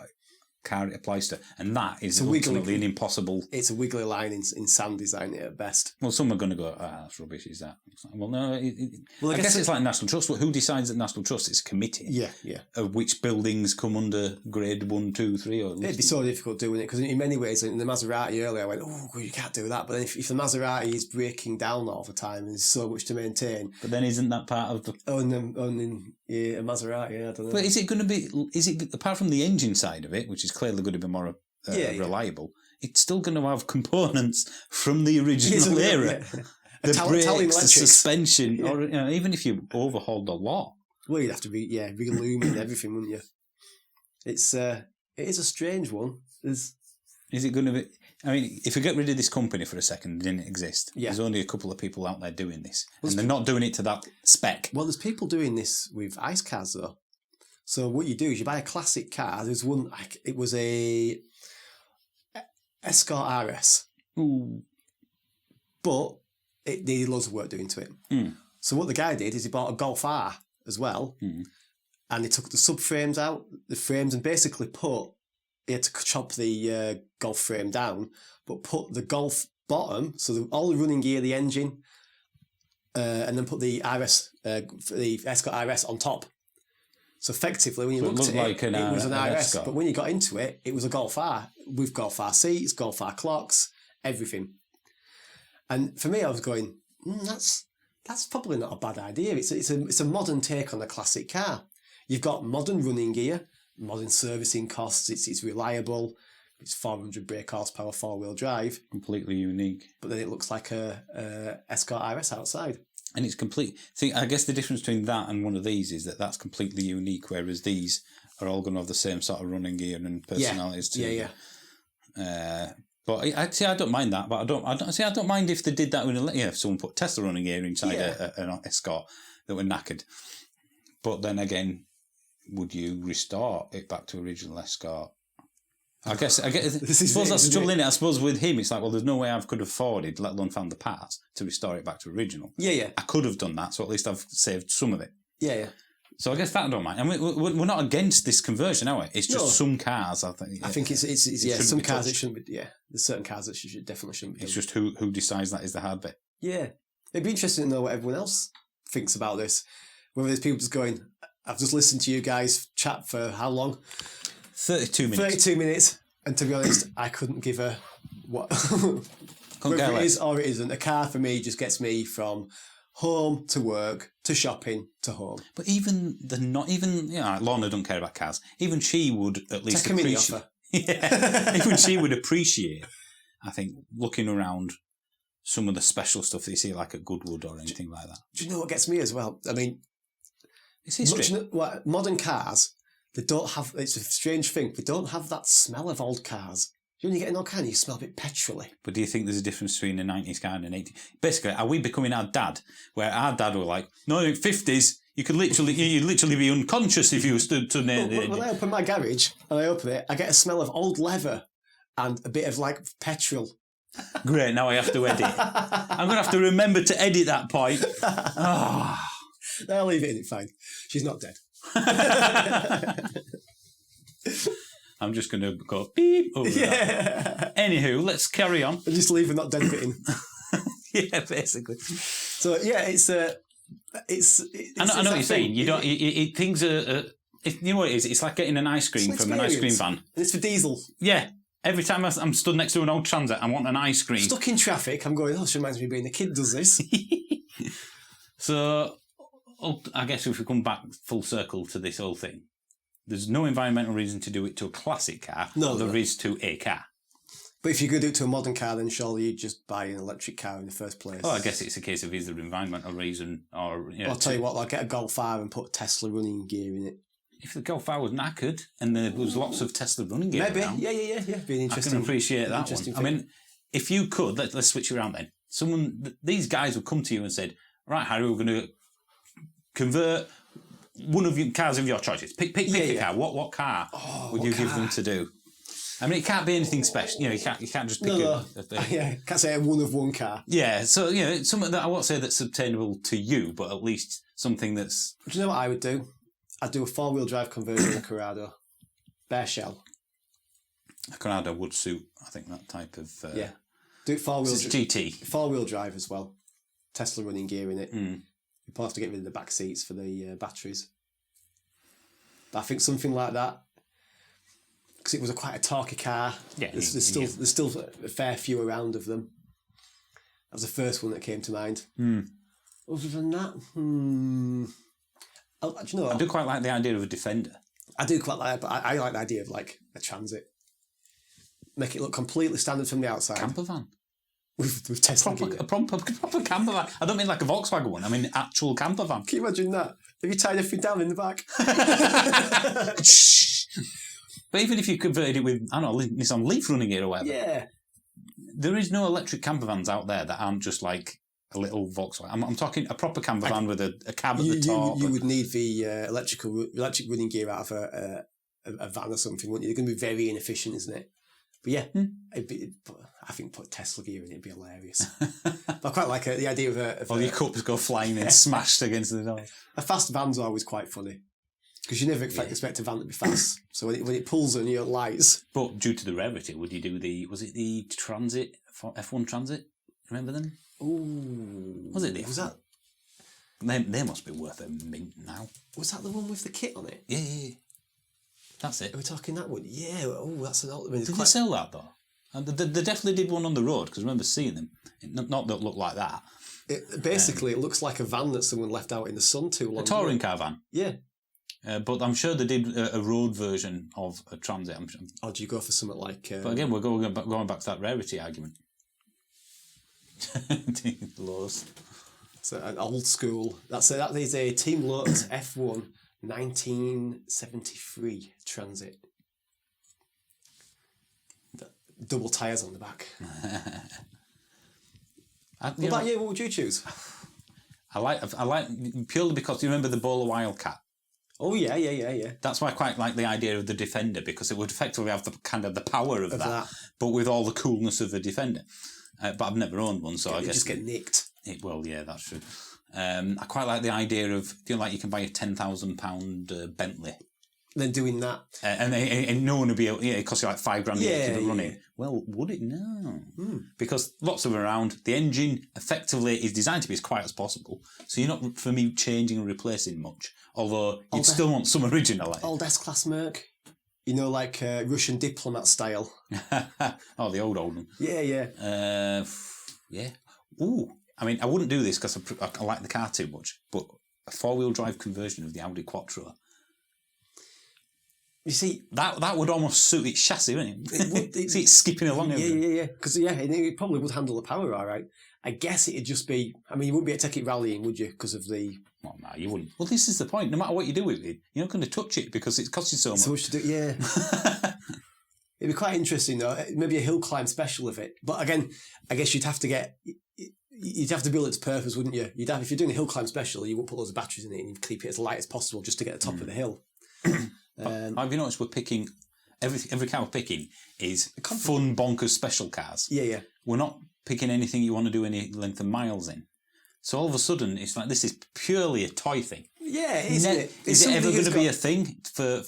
car it applies to, and that is ultimately an impossible. It's a wiggly line in sound design at best. Well, some are going to go, that's rubbish. Is that? Well, no. I guess it's like National Trust. Who decides at National Trust? It's a committee. Yeah. Of which buildings come under grade 1, 2, 3. Or it'd be so difficult doing it because in many ways, in the Maserati earlier, I went, you can't do that. But then if the Maserati is breaking down all the time and there's so much to maintain, but then isn't that part of the owning a Maserati? I don't know. But is it going to be? Is it apart from the engine side of it, which is clearly going to be more reliable? It's still going to have components from the original era. the Italian brakes, the electrics. suspension, or even if you overhauled the lot. Well, you'd have to relume and everything, wouldn't you? It is a strange one. Is it going to be? I mean, if we get rid of this company for a second, it didn't exist. Yeah. There's only a couple of people out there doing this, and they're not doing it to that spec. Well, there's people doing this with ice cars though. So what you do is you buy a classic car. There's one. It was a Escort RS. Ooh. But it needed loads of work doing to it. Mm. So what the guy did is he bought a Golf R as well, and he took the subframes out, the frames, and basically he had to chop the Golf frame down, but put the Golf bottom, so all the running gear, the engine, and then put the the Escort RS on top. So effectively, when you looked at it, it was an RS, Escort. But when you got into it, it was a Golf R with Golf R seats, Golf R clocks, everything. And for me, I was going, that's probably not a bad idea. It's a modern take on a classic car. You've got modern running gear, modern servicing costs. It's reliable. It's 400 brake horsepower, 4-wheel drive. Completely unique. But then it looks like a Escort RS outside. And it's complete. See, I guess the difference between that and one of these is that that's completely unique, whereas these are all going to have the same sort of running gear and personalities too. Yeah. But I'd say I don't mind that. But I don't mind if they did that with if someone put Tesla running gear inside an Escort that were knackered. But then again, would you restore it back to original Escort? I suppose that's the trouble in it. I suppose with him, it's like, well, there's no way I could have afforded, let alone found the parts to restore it back to original. Yeah. I could have done that, so at least I've saved some of it. Yeah. So I guess that I don't mind. I mean, we're not against this conversion, are we? It's just some cars, I think. I think it's some cars that shouldn't be. Yeah, there's certain cars that definitely shouldn't be. It's just who decides that is the hard bit. Yeah, it'd be interesting to know what everyone else thinks about this. Whether there's people just going, I've just listened to you guys chat for how long? 32 minutes. 32 minutes, and to be honest, I couldn't give a what. Whether it is or it isn't, a car for me just gets me from home to work to shopping to home. But even Lorna don't care about cars. Even she would at least take a mini offer. Yeah, even she would appreciate, I think, looking around some of the special stuff that you see, like at Goodwood or anything like that. Do you know what gets me as well? I mean, it's history. Modern cars, they don't have. It's a strange thing. They don't have that smell of old cars. When you get an old car, you smell a bit petrol-y. But do you think there's a difference between a 90s car and an 80s? Basically, are we becoming our dad? Where our dad were like, no, 50s, you'd literally be unconscious if you stood to near the... When I open my garage and I open it, I get a smell of old leather and a bit of like petrol. Great, now I have to edit. I'm going to have to remember to edit that point. Oh. No, I'll leave it in, it's fine. She's not dead. I'm just going to go beep over that. Anywho, let's carry on. Just leave the not dead bit in. Yeah, basically. So yeah, it's I know what you're saying. You don't. Things are. You know what it is? It's like getting an ice cream from an ice cream van. And it's for diesel. Yeah. Every time I'm stood next to an old Transit, I want an ice cream. Stuck in traffic, I'm going, this reminds me of being a kid does this. So, I guess if we come back full circle to this whole thing, there's no environmental reason to do it to a classic car. No, there is to a car. But if you could do it to a modern car, then surely you'd just buy an electric car in the first place. Oh, I guess it's a case of either environmental reason or... I'll tell you what, I'll get a Golf R and put Tesla running gear in it. If the Golf R was knackered and there was lots of Tesla running gear around... Yeah. Be an interesting... I can appreciate that one. Thing. I mean, if you could, let's switch around then. These guys would come to you and said, right, Harry, we're going to convert one of your cars of your choices. Pick a car. What car would you give them to do? I mean, it can't be anything special. You can't just pick can't say a one car. Yeah, so something that I won't say that's obtainable to you, but at least something that's. Do you know what I would do? I'd do a 4-wheel drive conversion in a Corrado, bare shell. A Corrado would suit, I think, that type of. Do it 4-wheel GT. 4-wheel drive as well. Tesla running gear in it. Mm. You probably have to get rid of the back seats for the batteries. But I think something like that. Because it was quite a torquey car. Yeah, there's still a fair few around of them. That was the first one that came to mind. Other than that, do you know what? I do quite like the idea of a Defender. I do quite like it, but I like the idea of like a Transit. Make it look completely standard from the outside. Camper van. with Tesla gear. A proper camper van. I don't mean like a Volkswagen one. I mean actual camper van. Can you imagine that? Have you tied everything down in the back? But even if you converted it with, I don't know, Nissan Leaf running it or whatever. Yeah. There is no electric camper vans out there that aren't just like a little Volkswagen. I'm talking a proper camper van with a cab at the top. You would need the electric running gear out of a van or something, wouldn't you? They're going to be very inefficient, isn't it? But yeah, I think put Tesla gear in it would be hilarious. But I quite like the idea of all your cups go flying and smashed against the door. A fast van's always quite funny. Because you never expect a van to be fast. So when it pulls on your lights. But due to the rarity, would you do was it the Transit, F1 Transit? Remember them? Ooh. Was it the Was that? They must be worth a mint now. Was that the one with the kit on it? Yeah. That's it. Are we talking that one? Yeah. Oh, that's an old... I mean, did they sell that though? And they definitely did one on the road, because I remember seeing them. Not that looked like that. It looks like a van that someone left out in the sun too long. A touring car van. Yeah. But I'm sure they did a road version of a Transit. Or do you go for something like... But again, we're going back to that rarity argument. Lowe's. So an old school... That is a Team Lotus F1 1973 Transit. Double tyres on the back. What would you choose? I like purely because you remember the Bowler Wildcat. Oh yeah. That's why I quite like the idea of the Defender, because it would effectively have the kind of the power of that, but with all the coolness of a Defender. But I've never owned one, so I guess just get nicked. Well, yeah, that's true. I quite like the idea of you can buy a £10,000 Bentley. Then doing that, and no one would be able. Yeah, it costs you like $5,000 to keep it running. Well, would it? No, because lots of them around. The engine effectively is designed to be as quiet as possible, so you're not, for me, changing and replacing much. Although you'd still want some original. Old S-Class Merc, like Russian diplomat style. Oh, the old one. Yeah. Yeah. Ooh, I mean, I wouldn't do this because I like the car too much, but a 4-wheel drive conversion of the Audi Quattro. You see, that would almost suit its chassis, wouldn't it? See, it's skipping along. Yeah. Because it probably would handle the power all right. I guess it'd just be. I mean, you wouldn't be able to take it rallying, would you? Because of the. Well, no, you wouldn't. Well, this is the point. No matter what you do with it, you're not going to touch it because it costs you so much. So much to do. Yeah. It'd be quite interesting though. Maybe a hill climb special of it. But again, I guess you'd have to build its purpose, wouldn't you? If you're doing a hill climb special, you wouldn't put loads of batteries in it and you'd keep it as light as possible just to get the top of the hill. Have you noticed we're picking every car we're picking is fun bonkers special cars? Yeah. We're not picking anything you want to do any length of miles in. So all of a sudden, it's like this is purely a toy thing. Yeah, isn't it? Is it ever going to be a thing for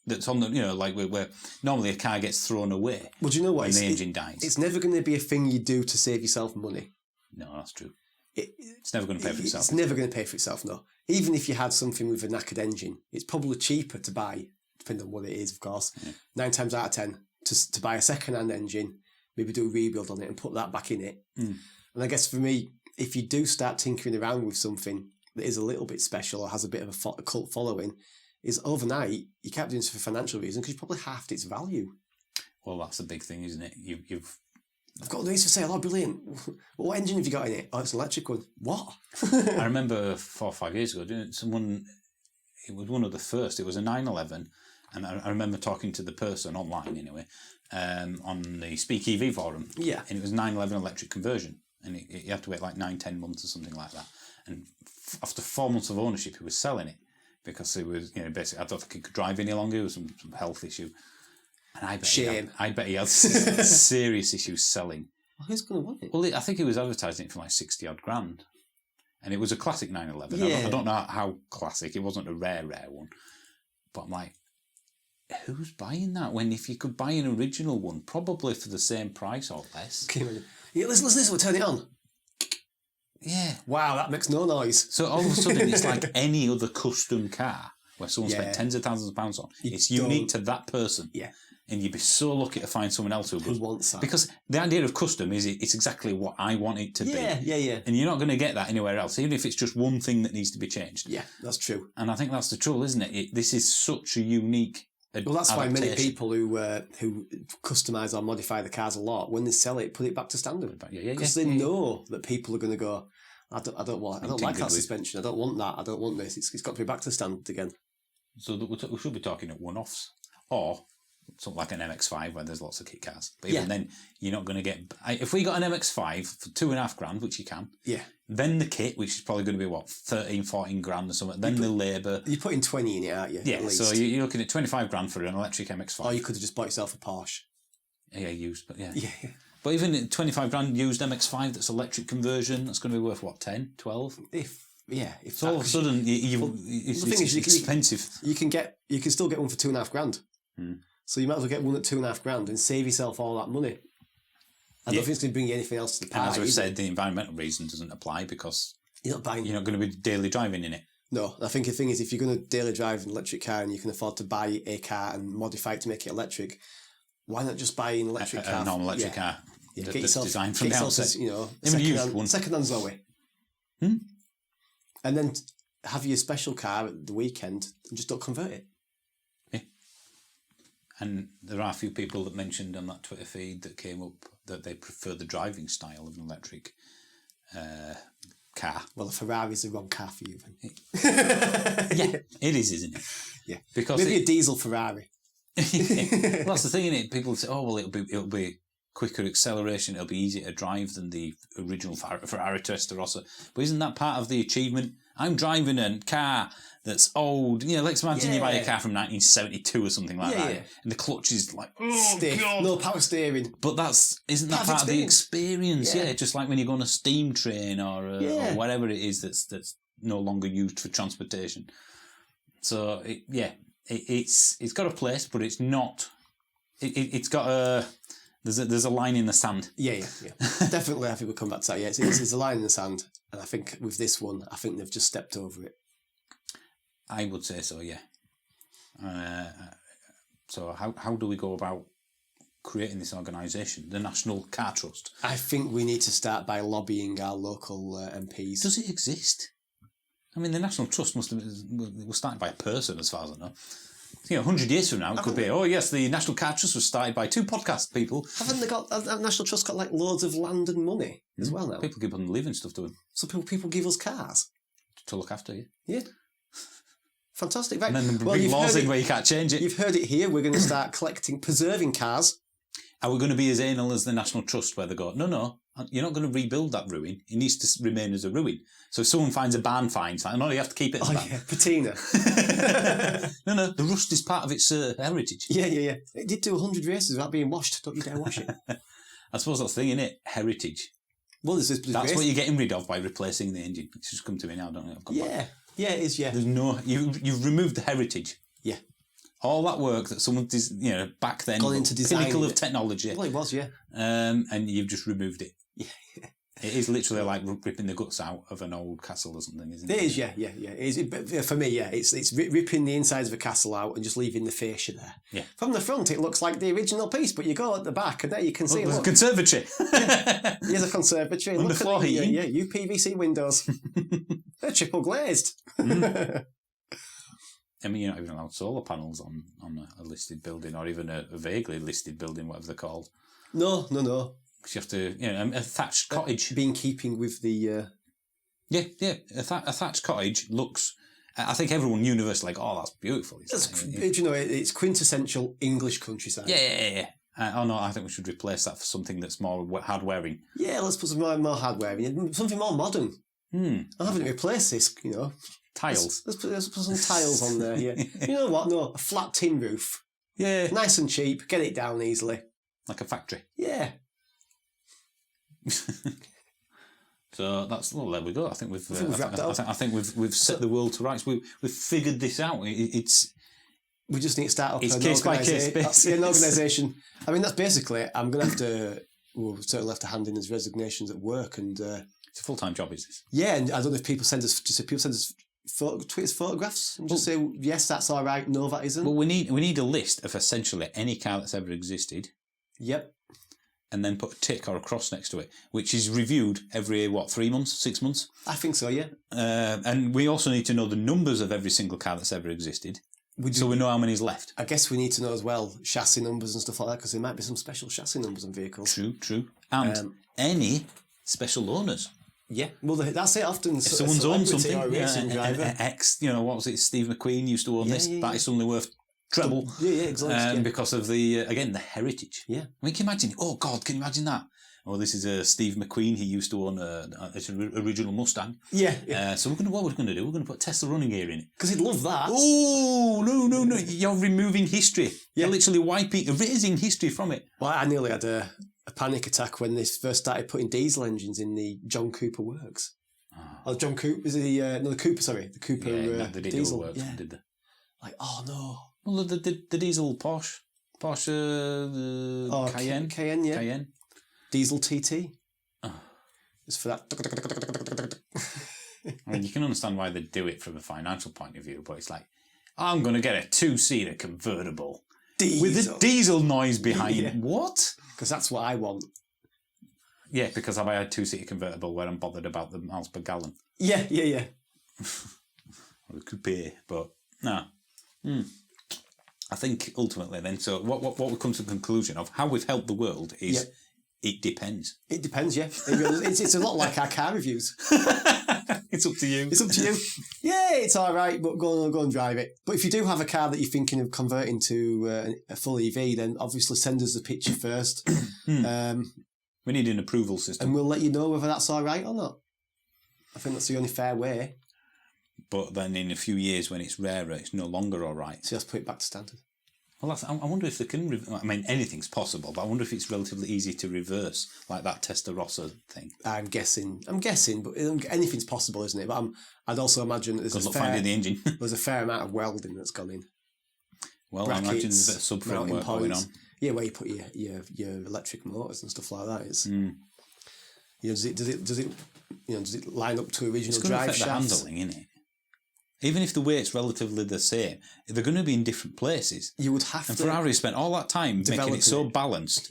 that's on the like where normally a car gets thrown away? Well, do you know what? When the engine dies. It's never going to be a thing you do to save yourself money. No, that's true. It's never going to pay for itself. It's never going to pay for itself, no. Even if you had something with a knackered engine, it's probably cheaper to buy, depending on what it is, of course. Yeah. 9 times out of 10, to buy a second-hand engine, maybe do a rebuild on it and put that back in it. And I guess for me, if you do start tinkering around with something that is a little bit special or has a bit of a cult following, is overnight, you can't do this for financial reasons because you probably halved its value. Well, that's the big thing, isn't it? I've got these for sale. Oh, brilliant. What engine have you got in it? Oh, it's an electric one. What? I remember 4 or 5 years ago, it was one of the first, it was a 911, and I remember talking to the person online anyway, on the Speak EV forum. Yeah. And it was 911 electric conversion, and you have to wait like 9-10 months or something like that. And after 4 months of ownership, he was selling it because it was, basically, I don't think he could drive any longer. It was some health issue. And I bet he had serious issues selling. Well, who's going to want it? Well, I think he was advertising it for like 60-odd grand. And it was a classic 911. Yeah. I don't know how classic. It wasn't a rare one. But I'm like, who's buying that? When if you could buy an original one, probably for the same price or less. Can you imagine? Yeah, listen to this, we'll turn it on. Yeah. Wow, that makes no noise. So all of a sudden, it's like any other custom car where someone spent tens of thousands of pounds on. It's unique to that person. Yeah. And you'd be so lucky to find someone else who wants that. Because the idea of custom is it's exactly what I want it to be. Yeah. And you're not going to get that anywhere else, even if it's just one thing that needs to be changed. Yeah, that's true. And I think that's the trouble, isn't it? This is such a unique Well, that's why many people who customise or modify the cars a lot, when they sell it, put it back to standard. Because they know that people are going to go, I don't like that suspension. I don't want that. I don't want this. It's got to be back to standard again. So we should be talking at one-offs, or something like an MX-5 where there's lots of kit cars. But even then, you're not going to get... If we got an MX-5 for $2,500, which you can, then the kit, which is probably going to be, 13, 14 grand or something, then the labour... You're putting 20 in it, aren't you? Yeah, so you're looking at 25 grand for an electric MX-5. Or you could have just bought yourself a Porsche. Yeah, used, but yeah. But even 25 grand used MX-5 that's electric conversion, that's going to be worth, 10, 12? If so all of a sudden, it's expensive. You can still get one for $2,500. So you might as well get one at $2,500 and save yourself all that money. I don't think it's going to bring you anything else to the party. And as we've said, the environmental reason doesn't apply because you're not going to be daily driving in it. No, I think the thing is, if you're going to daily drive an electric car and you can afford to buy a car and modify it to make it electric, why not just buy an electric car? A normal electric car. Get yourself designed from the outset. Second-hand Zoe. And then have your special car at the weekend and just don't convert it. And there are a few people that mentioned on that Twitter feed that came up that they prefer the driving style of an electric car. Well, a Ferrari's the wrong car for you then. It is, isn't it? Yeah. Because maybe a diesel Ferrari. Well, that's the thing, isn't it? People say, oh, well, it'll be quicker acceleration, it'll be easier to drive than the original Ferrari Testarossa. But isn't that part of the achievement? I'm driving a car that's old. Let's imagine you buy a car from 1972 or something like that, and the clutch is like stiff, God. No power steering. But isn't that part of the experience? Yeah, just like when you go on a steam train or whatever it is that's no longer used for transportation. So it's got a place, but it's not. It's got a. There's a line in the sand. Yeah. Definitely, I think we'll come back to that. Yeah, it's a line in the sand, and I think with this one, I think they've just stepped over it. I would say so, yeah. So how do we go about creating this organisation, the National Car Trust? I think we need to start by lobbying our local MPs. Does it exist? I mean, the National Trust was started by a person, as far as I know. 100 years from now, it could be, the National Car Trust was started by 2 podcast people. Haven't they got, National Trust got loads of land and money as well now? People keep on leaving stuff to them. So people give us cars? To look after you. Yeah. Fantastic. Right. And then bring laws in where you can't change it. You've heard it here. We're going to start preserving cars. Are we going to be as anal as the National Trust where they go, no, you're not going to rebuild that ruin. It needs to remain as a ruin. So if someone finds a barn finds, no, you have to keep it as a barn. Patina. No, the rust is part of its heritage. Yeah. It did do 100 races without being washed. Don't you dare wash it. I suppose that's the thing, isn't it? Heritage. Well, that's what you're getting rid of by replacing the engine. It's just come to me now, don't it? Yeah, it is, yeah. There's you've removed the heritage. Yeah. All that work that someone back then, gone into design, pinnacle of technology. Well, it was, yeah. And you've just removed it. Yeah. It is literally like ripping the guts out of an old castle or something, isn't it? It is, yeah. It is, but for me, it's ripping the insides of a castle out and just leaving the fascia there. Yeah. From the front, it looks like the original piece, but you go at the back and there you can see. There's a conservatory. Here's a conservatory. Underfloor heating. Yeah, UPVC windows. They're triple glazed. I mean, you're not even allowed solar panels on a listed building or even a vaguely listed building, whatever they're called. No. Because you have to, a thatched cottage. Be in keeping with the... Yeah. A thatched cottage looks... I think everyone universally that's beautiful. It's quintessential English countryside. Yeah. I think we should replace that for something that's more hard-wearing. Yeah, let's put some more hard-wearing. Something more modern. I'm having to replace this, Tiles. Let's put some tiles on there, yeah. You know what? No, a flat tin roof. Yeah. Nice and cheap. Get it down easily. Like a factory. Yeah. So there we go. I think we've wrapped up. I think we've set the world to rights. We've figured this out. We just need to start up an case by case basis. An organisation. I mean, that's basically. I'm going to have to. We'll certainly have to hand in his resignations at work, and it's a full-time job, is this? Yeah, and I don't know if people send us tweet us photographs and just say yes, that's all right. No, that isn't. Well, we need a list of essentially any car that's ever existed. Yep. And then put a tick or a cross next to it, which is reviewed every 3 months, 6 months. I think so. Yeah. And we also need to know the numbers of every single car that's ever existed. So we know how many's left. I guess we need to know as well chassis numbers and stuff like that, because there might be some special chassis numbers on vehicles. True. And any special owners. Yeah, well, that's it. Often, if someone's owned something, what was it? Steve McQueen used to own this. That is suddenly worth treble. Exactly. Because of the heritage. Yeah. I mean, can you imagine? Oh God, can you imagine that? Oh, this is Steve McQueen. He used to own an original Mustang. Yeah. So what we're going to do? We're going to put Tesla running gear in it. Because he'd love that. Oh no! You're removing history. You're literally erasing history from it. Well, I nearly had a panic attack when they first started putting diesel engines in the John Cooper works. Oh, John Cooper is the Cooper. Sorry, the Cooper the diesel works. Did they? Like, oh no. Well, the diesel Porsche, Cayenne. Cayenne. Diesel TT. It's for that. I mean, you can understand why they do it from a financial point of view, but it's like, I'm going to get a 2-seater convertible with a diesel noise behind it. What? Because that's what I want. Yeah, because I buy a 2-seater convertible where I'm bothered about the miles per gallon. Yeah. Or the coupe, but no. I think ultimately then, so what we come to the conclusion of how we've helped the world is... Yep. It depends. It depends, yeah. It's a lot like our car reviews. It's up to you. It's up to you. Yeah, it's all right, but go and drive it. But if you do have a car that you're thinking of converting to a full EV, then obviously send us the picture first. We need an approval system. And we'll let you know whether that's all right or not. I think that's the only fair way. But then in a few years when it's rarer, it's no longer all right. So let's put it back to standard. Well, I wonder if they can... I mean, anything's possible, but I wonder if it's relatively easy to reverse, like that Testarossa thing. I'm guessing, but anything's possible, isn't it? But I'd also imagine that finding the engine. There's a fair amount of welding that's gone in. Well, brackets, I imagine there's a bit of subframe work going on. Yeah, where you put your electric motors and stuff like that. It's, does it line up to original drive shafts? The handling, innit? Even if the weight's relatively the same, they're going to be in different places. You would have to. And Ferrari spent all that time making it so balanced.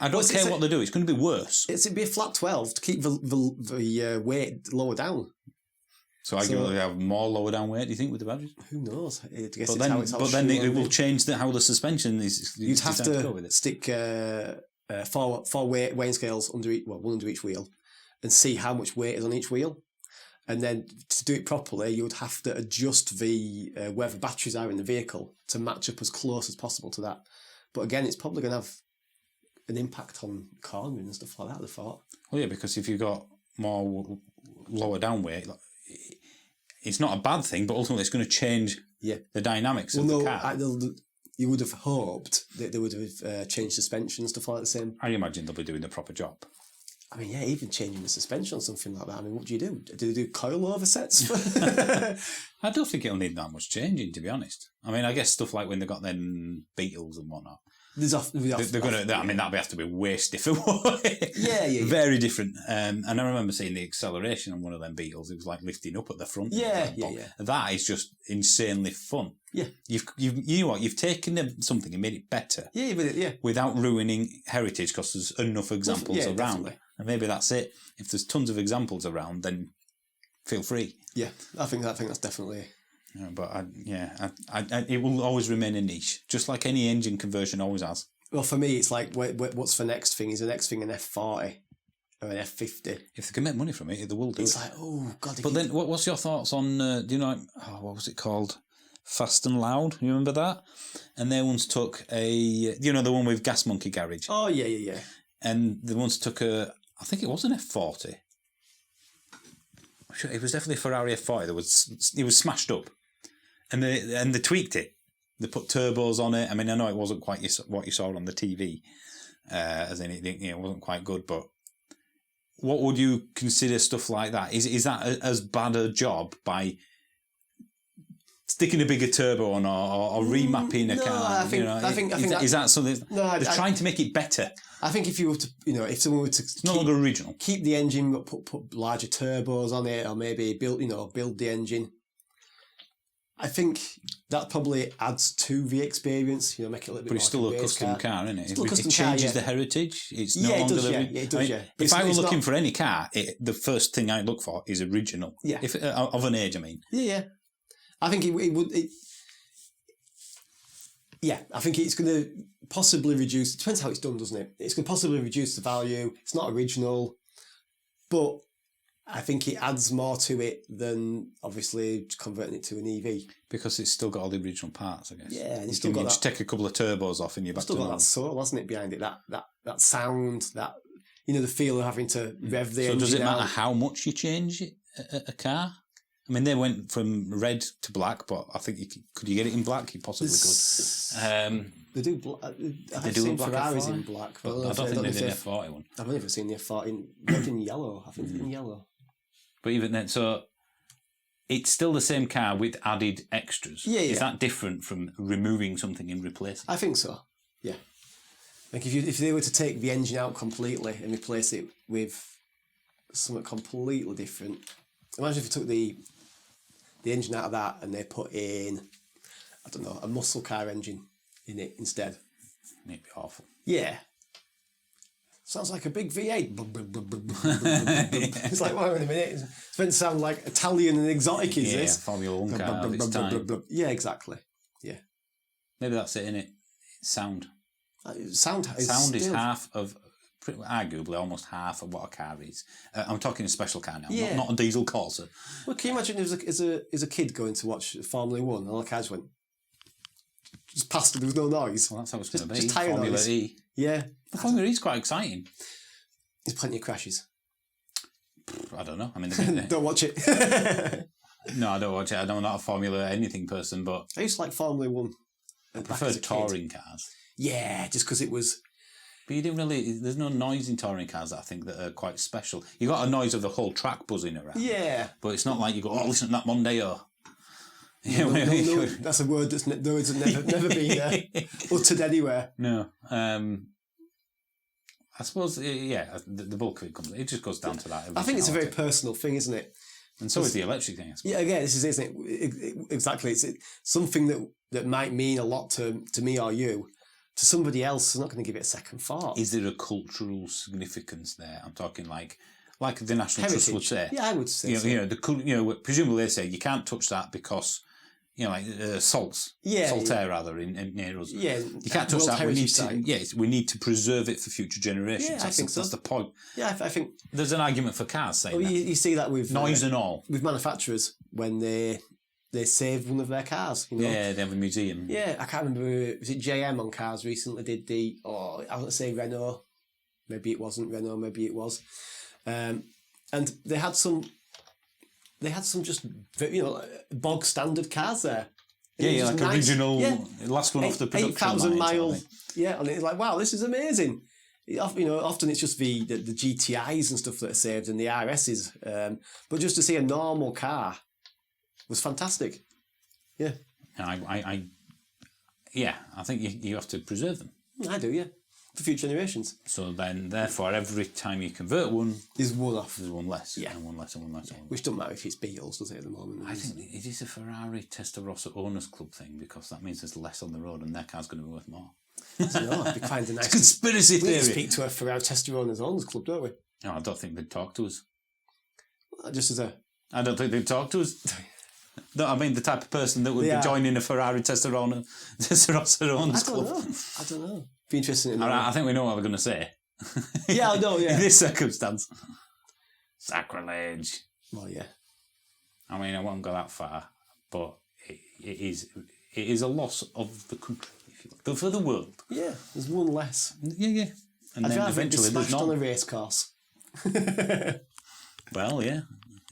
I don't care what they do; it's going to be worse. It'd be a flat 12 to keep the weight lower down. So arguably, they have more lower down weight. Do you think with the batteries? Who knows? I guess but then it will change how the suspension is. You'd have to stick 4 weighing scales one under each wheel, and see how much weight is on each wheel. And then to do it properly, you would have to adjust where the batteries are in the vehicle to match up as close as possible to that. But again, it's probably going to have an impact on cornering and stuff like that, I thought. Well, yeah, because if you've got more lower down weight, it's not a bad thing, but ultimately it's going to change the dynamics of the car. You would have hoped that they would have changed suspension and stuff like the same. I imagine they'll be doing the proper job. I mean, yeah, even changing the suspension on something like that. I mean, what do you do? Do they do coilover sets? I don't think it'll need that much changing, to be honest. I mean, I guess stuff like when they got them Beetles and whatnot. They're going to. I mean, that'll have to be way stiffer. Yeah. Very different. And I remember seeing the acceleration on one of them Beetles. It was like lifting up at the front. Yeah. That is just insanely fun. Yeah. You know what? You've taken something and made it better. Yeah. Without ruining heritage, because there's enough examples around. Definitely. And maybe that's it. If there's tons of examples around, then feel free. Yeah, I think that's definitely. It will always remain a niche, just like any engine conversion always has. Well, for me, it's like, what's the next thing? Is the next thing an F40 or an F50? If they can make money from it, they will do it. It's like, oh God. But then, what's your thoughts on? Do you know? What was it called? Fast and Loud. You remember that? And they once took the one with Gas Monkey Garage. Oh yeah. And they once took I think it was an F40. Sure, it was definitely a Ferrari F40. It was smashed up, and they tweaked it. They put turbos on it. I mean, I know it wasn't quite what you saw on the TV, as in it wasn't quite good. But what would you consider stuff like that? Is that as bad a job by sticking a bigger turbo on or remapping a car? Is that something? They're trying to make it better. I think if you were to, if someone were to it's no longer original, keep the engine, but put larger turbos on it, or maybe build the engine. I think that probably adds to the experience. Make it a little bit. But it's still a custom car, isn't it? It changes the heritage. It's no longer it does. If I were looking for any car, the first thing I'd look for is original. Yeah. Of an age, I mean. Yeah. I think it would. Yeah, I think it's going to possibly reduce. Depends how it's done, doesn't it? It's going to possibly reduce the value. It's not original, but I think it adds more to it than obviously converting it to an EV. Because it's still got all the original parts, I guess. Yeah, and you it's still got just take a couple of turbos off and you're back still to got normal. that soul, hasn't it, behind it? That sound, that the feel of having to rev the engine. So does it matter out. how much you change a car? I mean, they went from red to black, but I think could you get it in black? You possibly could. They do. I've seen Ferraris in black, but I don't think they did an F40 one. I've never seen the F40 in red and yellow. I think it's in yellow. But even then, so it's still the same car with added extras. Yeah. Is that different from removing something and replacing? I think so. Yeah. Like if they were to take the engine out completely and replace it with something completely different. Imagine if you took the engine out of that and they put in, I don't know, a muscle car engine in it instead. It'd be awful. Yeah. Sounds like a big V8. It's like, wait a minute. It's meant to sound like Italian and exotic, is this? Yeah, Formula 1 car of its time. Yeah, exactly. Yeah. Maybe that's it, innit? Sound. Sound is half of, arguably almost half of what a car is. I'm talking a special car now, not a diesel Corsa. Well, can you imagine as a kid going to watch Formula 1 and all the cars went just past and there was no noise? Well, that's how it's going to be. Just tire Formula noise. E. Yeah. The Formula E is quite exciting. There's plenty of crashes. I don't know. I mean, don't watch it. No, I don't watch it. I'm not a Formula anything person, but I used to like Formula 1. I prefer touring cars. Yeah, just because it was. But you didn't really. There's no noise in touring cars that I think that are quite special. You got a noise of the whole track buzzing around. Yeah, but it's not like you go, oh, listen to that Mondeo. No, that's a word that's never been uttered anywhere. No, I suppose the bulk of it comes. It just goes down to that. I think it's a very personal thing, isn't it? And so is the electric thing. I suppose. Yeah, again, this is, isn't it? Exactly. It's something that might mean a lot to me or you. To somebody else, is not going to give it a second thought. Is there a cultural significance there? I'm talking like the National Heritage. Trust would say. Yeah, I would say. Presumably they say you can't touch that because salts. Yeah, Saltaire rather in near us. Yeah, you can't touch that. We need to preserve it for future generations. Yeah, I think so. That's the point. Yeah, I think there's an argument for cars saying that. You see that with noise and all with manufacturers when they saved one of their cars. Yeah, they have a museum. Yeah, I can't remember. Was it JM on cars recently did I was going to say Renault. Maybe it wasn't Renault. Maybe it was. And they had some just bog standard cars there. Yeah, like nice. Original last one off the production 8,000 miles. Yeah, and it's like, wow, this is amazing. Often it's just the GTIs and stuff that are saved and the RSs, but just to see a normal car was fantastic. Yeah. I think you have to preserve them. I do, yeah. For future generations. So then, therefore, every time you convert one, there's one off. There's one less. Yeah. And one less, and one less. Yeah. Which doesn't matter if it's Beatles, does it, at the moment? I think it is a Ferrari Testarossa Owners Club thing because that means there's less on the road and their car's going to be worth more. I don't know. It'd be quite a nice conspiracy theory. We speak to a Ferrari Testarossa Owners Club, don't we? No, I don't think they'd talk to us. Just as a... I don't think they'd talk to us. No, I mean the type of person that would be joining a Ferrari Testarossa Owners Club. I don't know. Be interesting to know. I think we know what we're going to say. Yeah, I know, yeah. In this circumstance. Sacrilege. Well, yeah. I mean, I won't go that far, but it is a loss of the country, if you like, for the world. Yeah, there's one less. Yeah. And I'd then rather eventually be smashed on a race course. Well, yeah.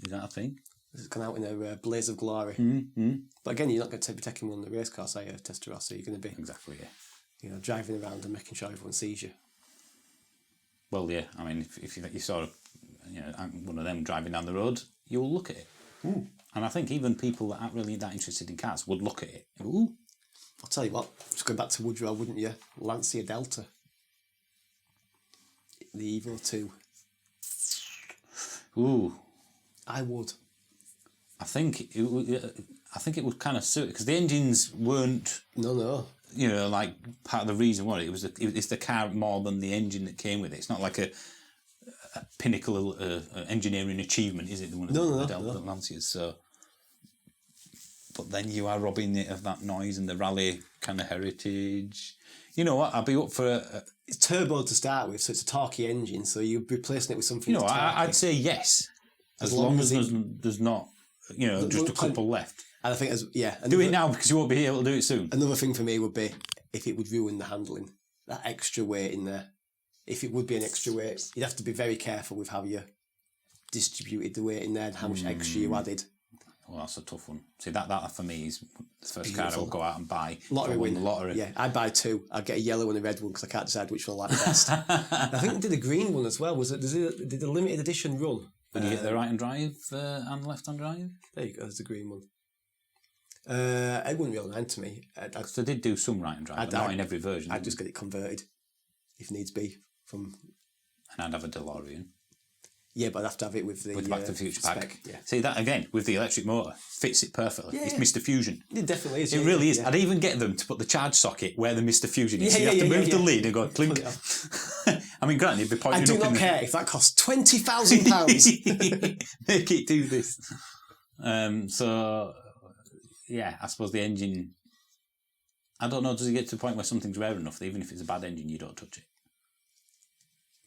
Is that a thing? It's gone out in a blaze of glory. Mm-hmm. But again, you're not going to be taking one on the race course, are you, Testarossa? You're going to be... Exactly, yeah. Driving around and making sure everyone sees you. Well, yeah. I mean, if you saw one of them driving down the road, you'll look at it. Ooh. And I think even people that aren't really that interested in cars would look at it. Ooh. I'll tell you what, just going back to Woodrow, wouldn't you? Lancia Delta. The Evo 2. Ooh. I would. I think it would kind of suit because the engines weren't. No. Like part of the reason why it's the car more than the engine that came with it. It's not like a pinnacle engineering achievement, is it? No. Lancias. So but then you are robbing it of that noise and the rally kind of heritage. You know what? I'd be up for It's turbo to start with, so it's a torquey engine. So you're replacing it with something. You know, I'd say yes, as long as there's not, just a couple left. And I think do it now because you won't be able to do it soon. Another thing for me would be if it would ruin the handling, that extra weight in there. If it would be an extra weight, you'd have to be very careful with how you distributed the weight in there and how much extra you added. Well, that's a tough one. See, that for me is the first car I will go out and buy. Lottery win. The lottery. Yeah, I'd buy two. I'd get a yellow and a red one because I can't decide which one I like best. I think they did a green one as well. Did a limited edition run? Did you get the right-hand drive and left-hand drive? There you go, there's the green one. It wouldn't really mind to me. They did do some right-hand drive, but not in every version. I'd just get it converted, if needs be. And I'd have a DeLorean. Yeah, but I'd have to have it with the Back to the Future spec, pack. Yeah. See, that again, with the electric motor, fits it perfectly. It's Mr. Fusion. It definitely is. It really is. Yeah. I'd even get them to put the charge socket where the Mr. Fusion is. So you have to move the lid and go clink. I mean, granted, you'd be pointing I do not care if that costs £20,000. Make it do this. So, yeah, I suppose the engine... I don't know, does it get to the point where something's rare enough that even if it's a bad engine, you don't touch it?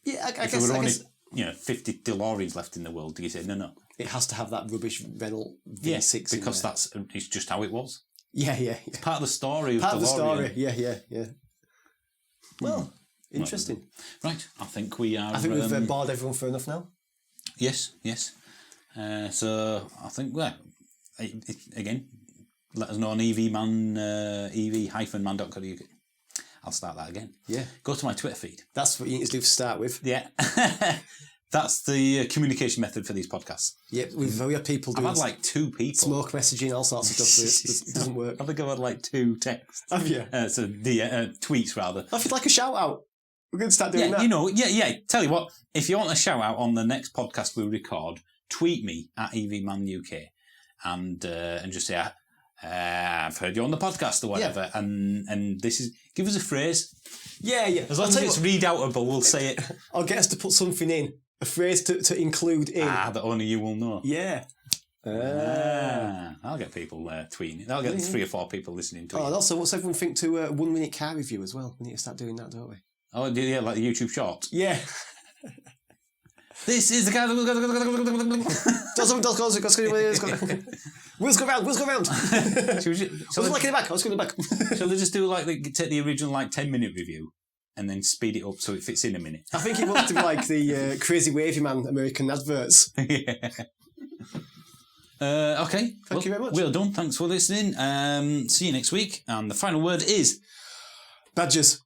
Yeah, I guess... There were only 50 DeLoreans left in the world, do you say, no? It has to have that rubbish Renault V6 because it's just how it was. Yeah. It's part of the story of DeLorean. Part of the story, yeah. Well, interesting. Right, I think we are... I think we've bored everyone for enough now. Yes. So, I think, again, let us know on EV-man, ev-man.co.uk. I'll start that again. Yeah. Go to my Twitter feed. That's what you need to do to start with. Yeah. That's the communication method for these podcasts. Yeah, we've had people doing... I've had like 2 people. Smoke messaging, all sorts of stuff. It doesn't work. I think I've had like 2 texts. Have you? Tweets, rather. I feel like a shout-out. We're going to start doing that. Tell you what, if you want a shout-out on the next podcast we record, tweet me at EVManUK and just say... I've heard you on the podcast or whatever, and this is... Give us a phrase. Yeah. As long as it's redoubtable, we'll say it. I'll get us to put something in. A phrase to include in. That only you will know. Yeah. I'll get people tweeting it. I'll get 3 or 4 people listening to it. And also, what's everyone think to a 1 minute car review as well? We need to start doing that, don't we? Oh, yeah, like the YouTube short? Yeah. This is the guy... Wheels go round. Shall they just do take the original 10-minute review and then speed it up so it fits in a minute? I think it wants to be like the Crazy Wavy Man American adverts. Yeah. Okay. Thank you very much. Well done. Thanks for listening. See you next week. And the final word is... Badgers.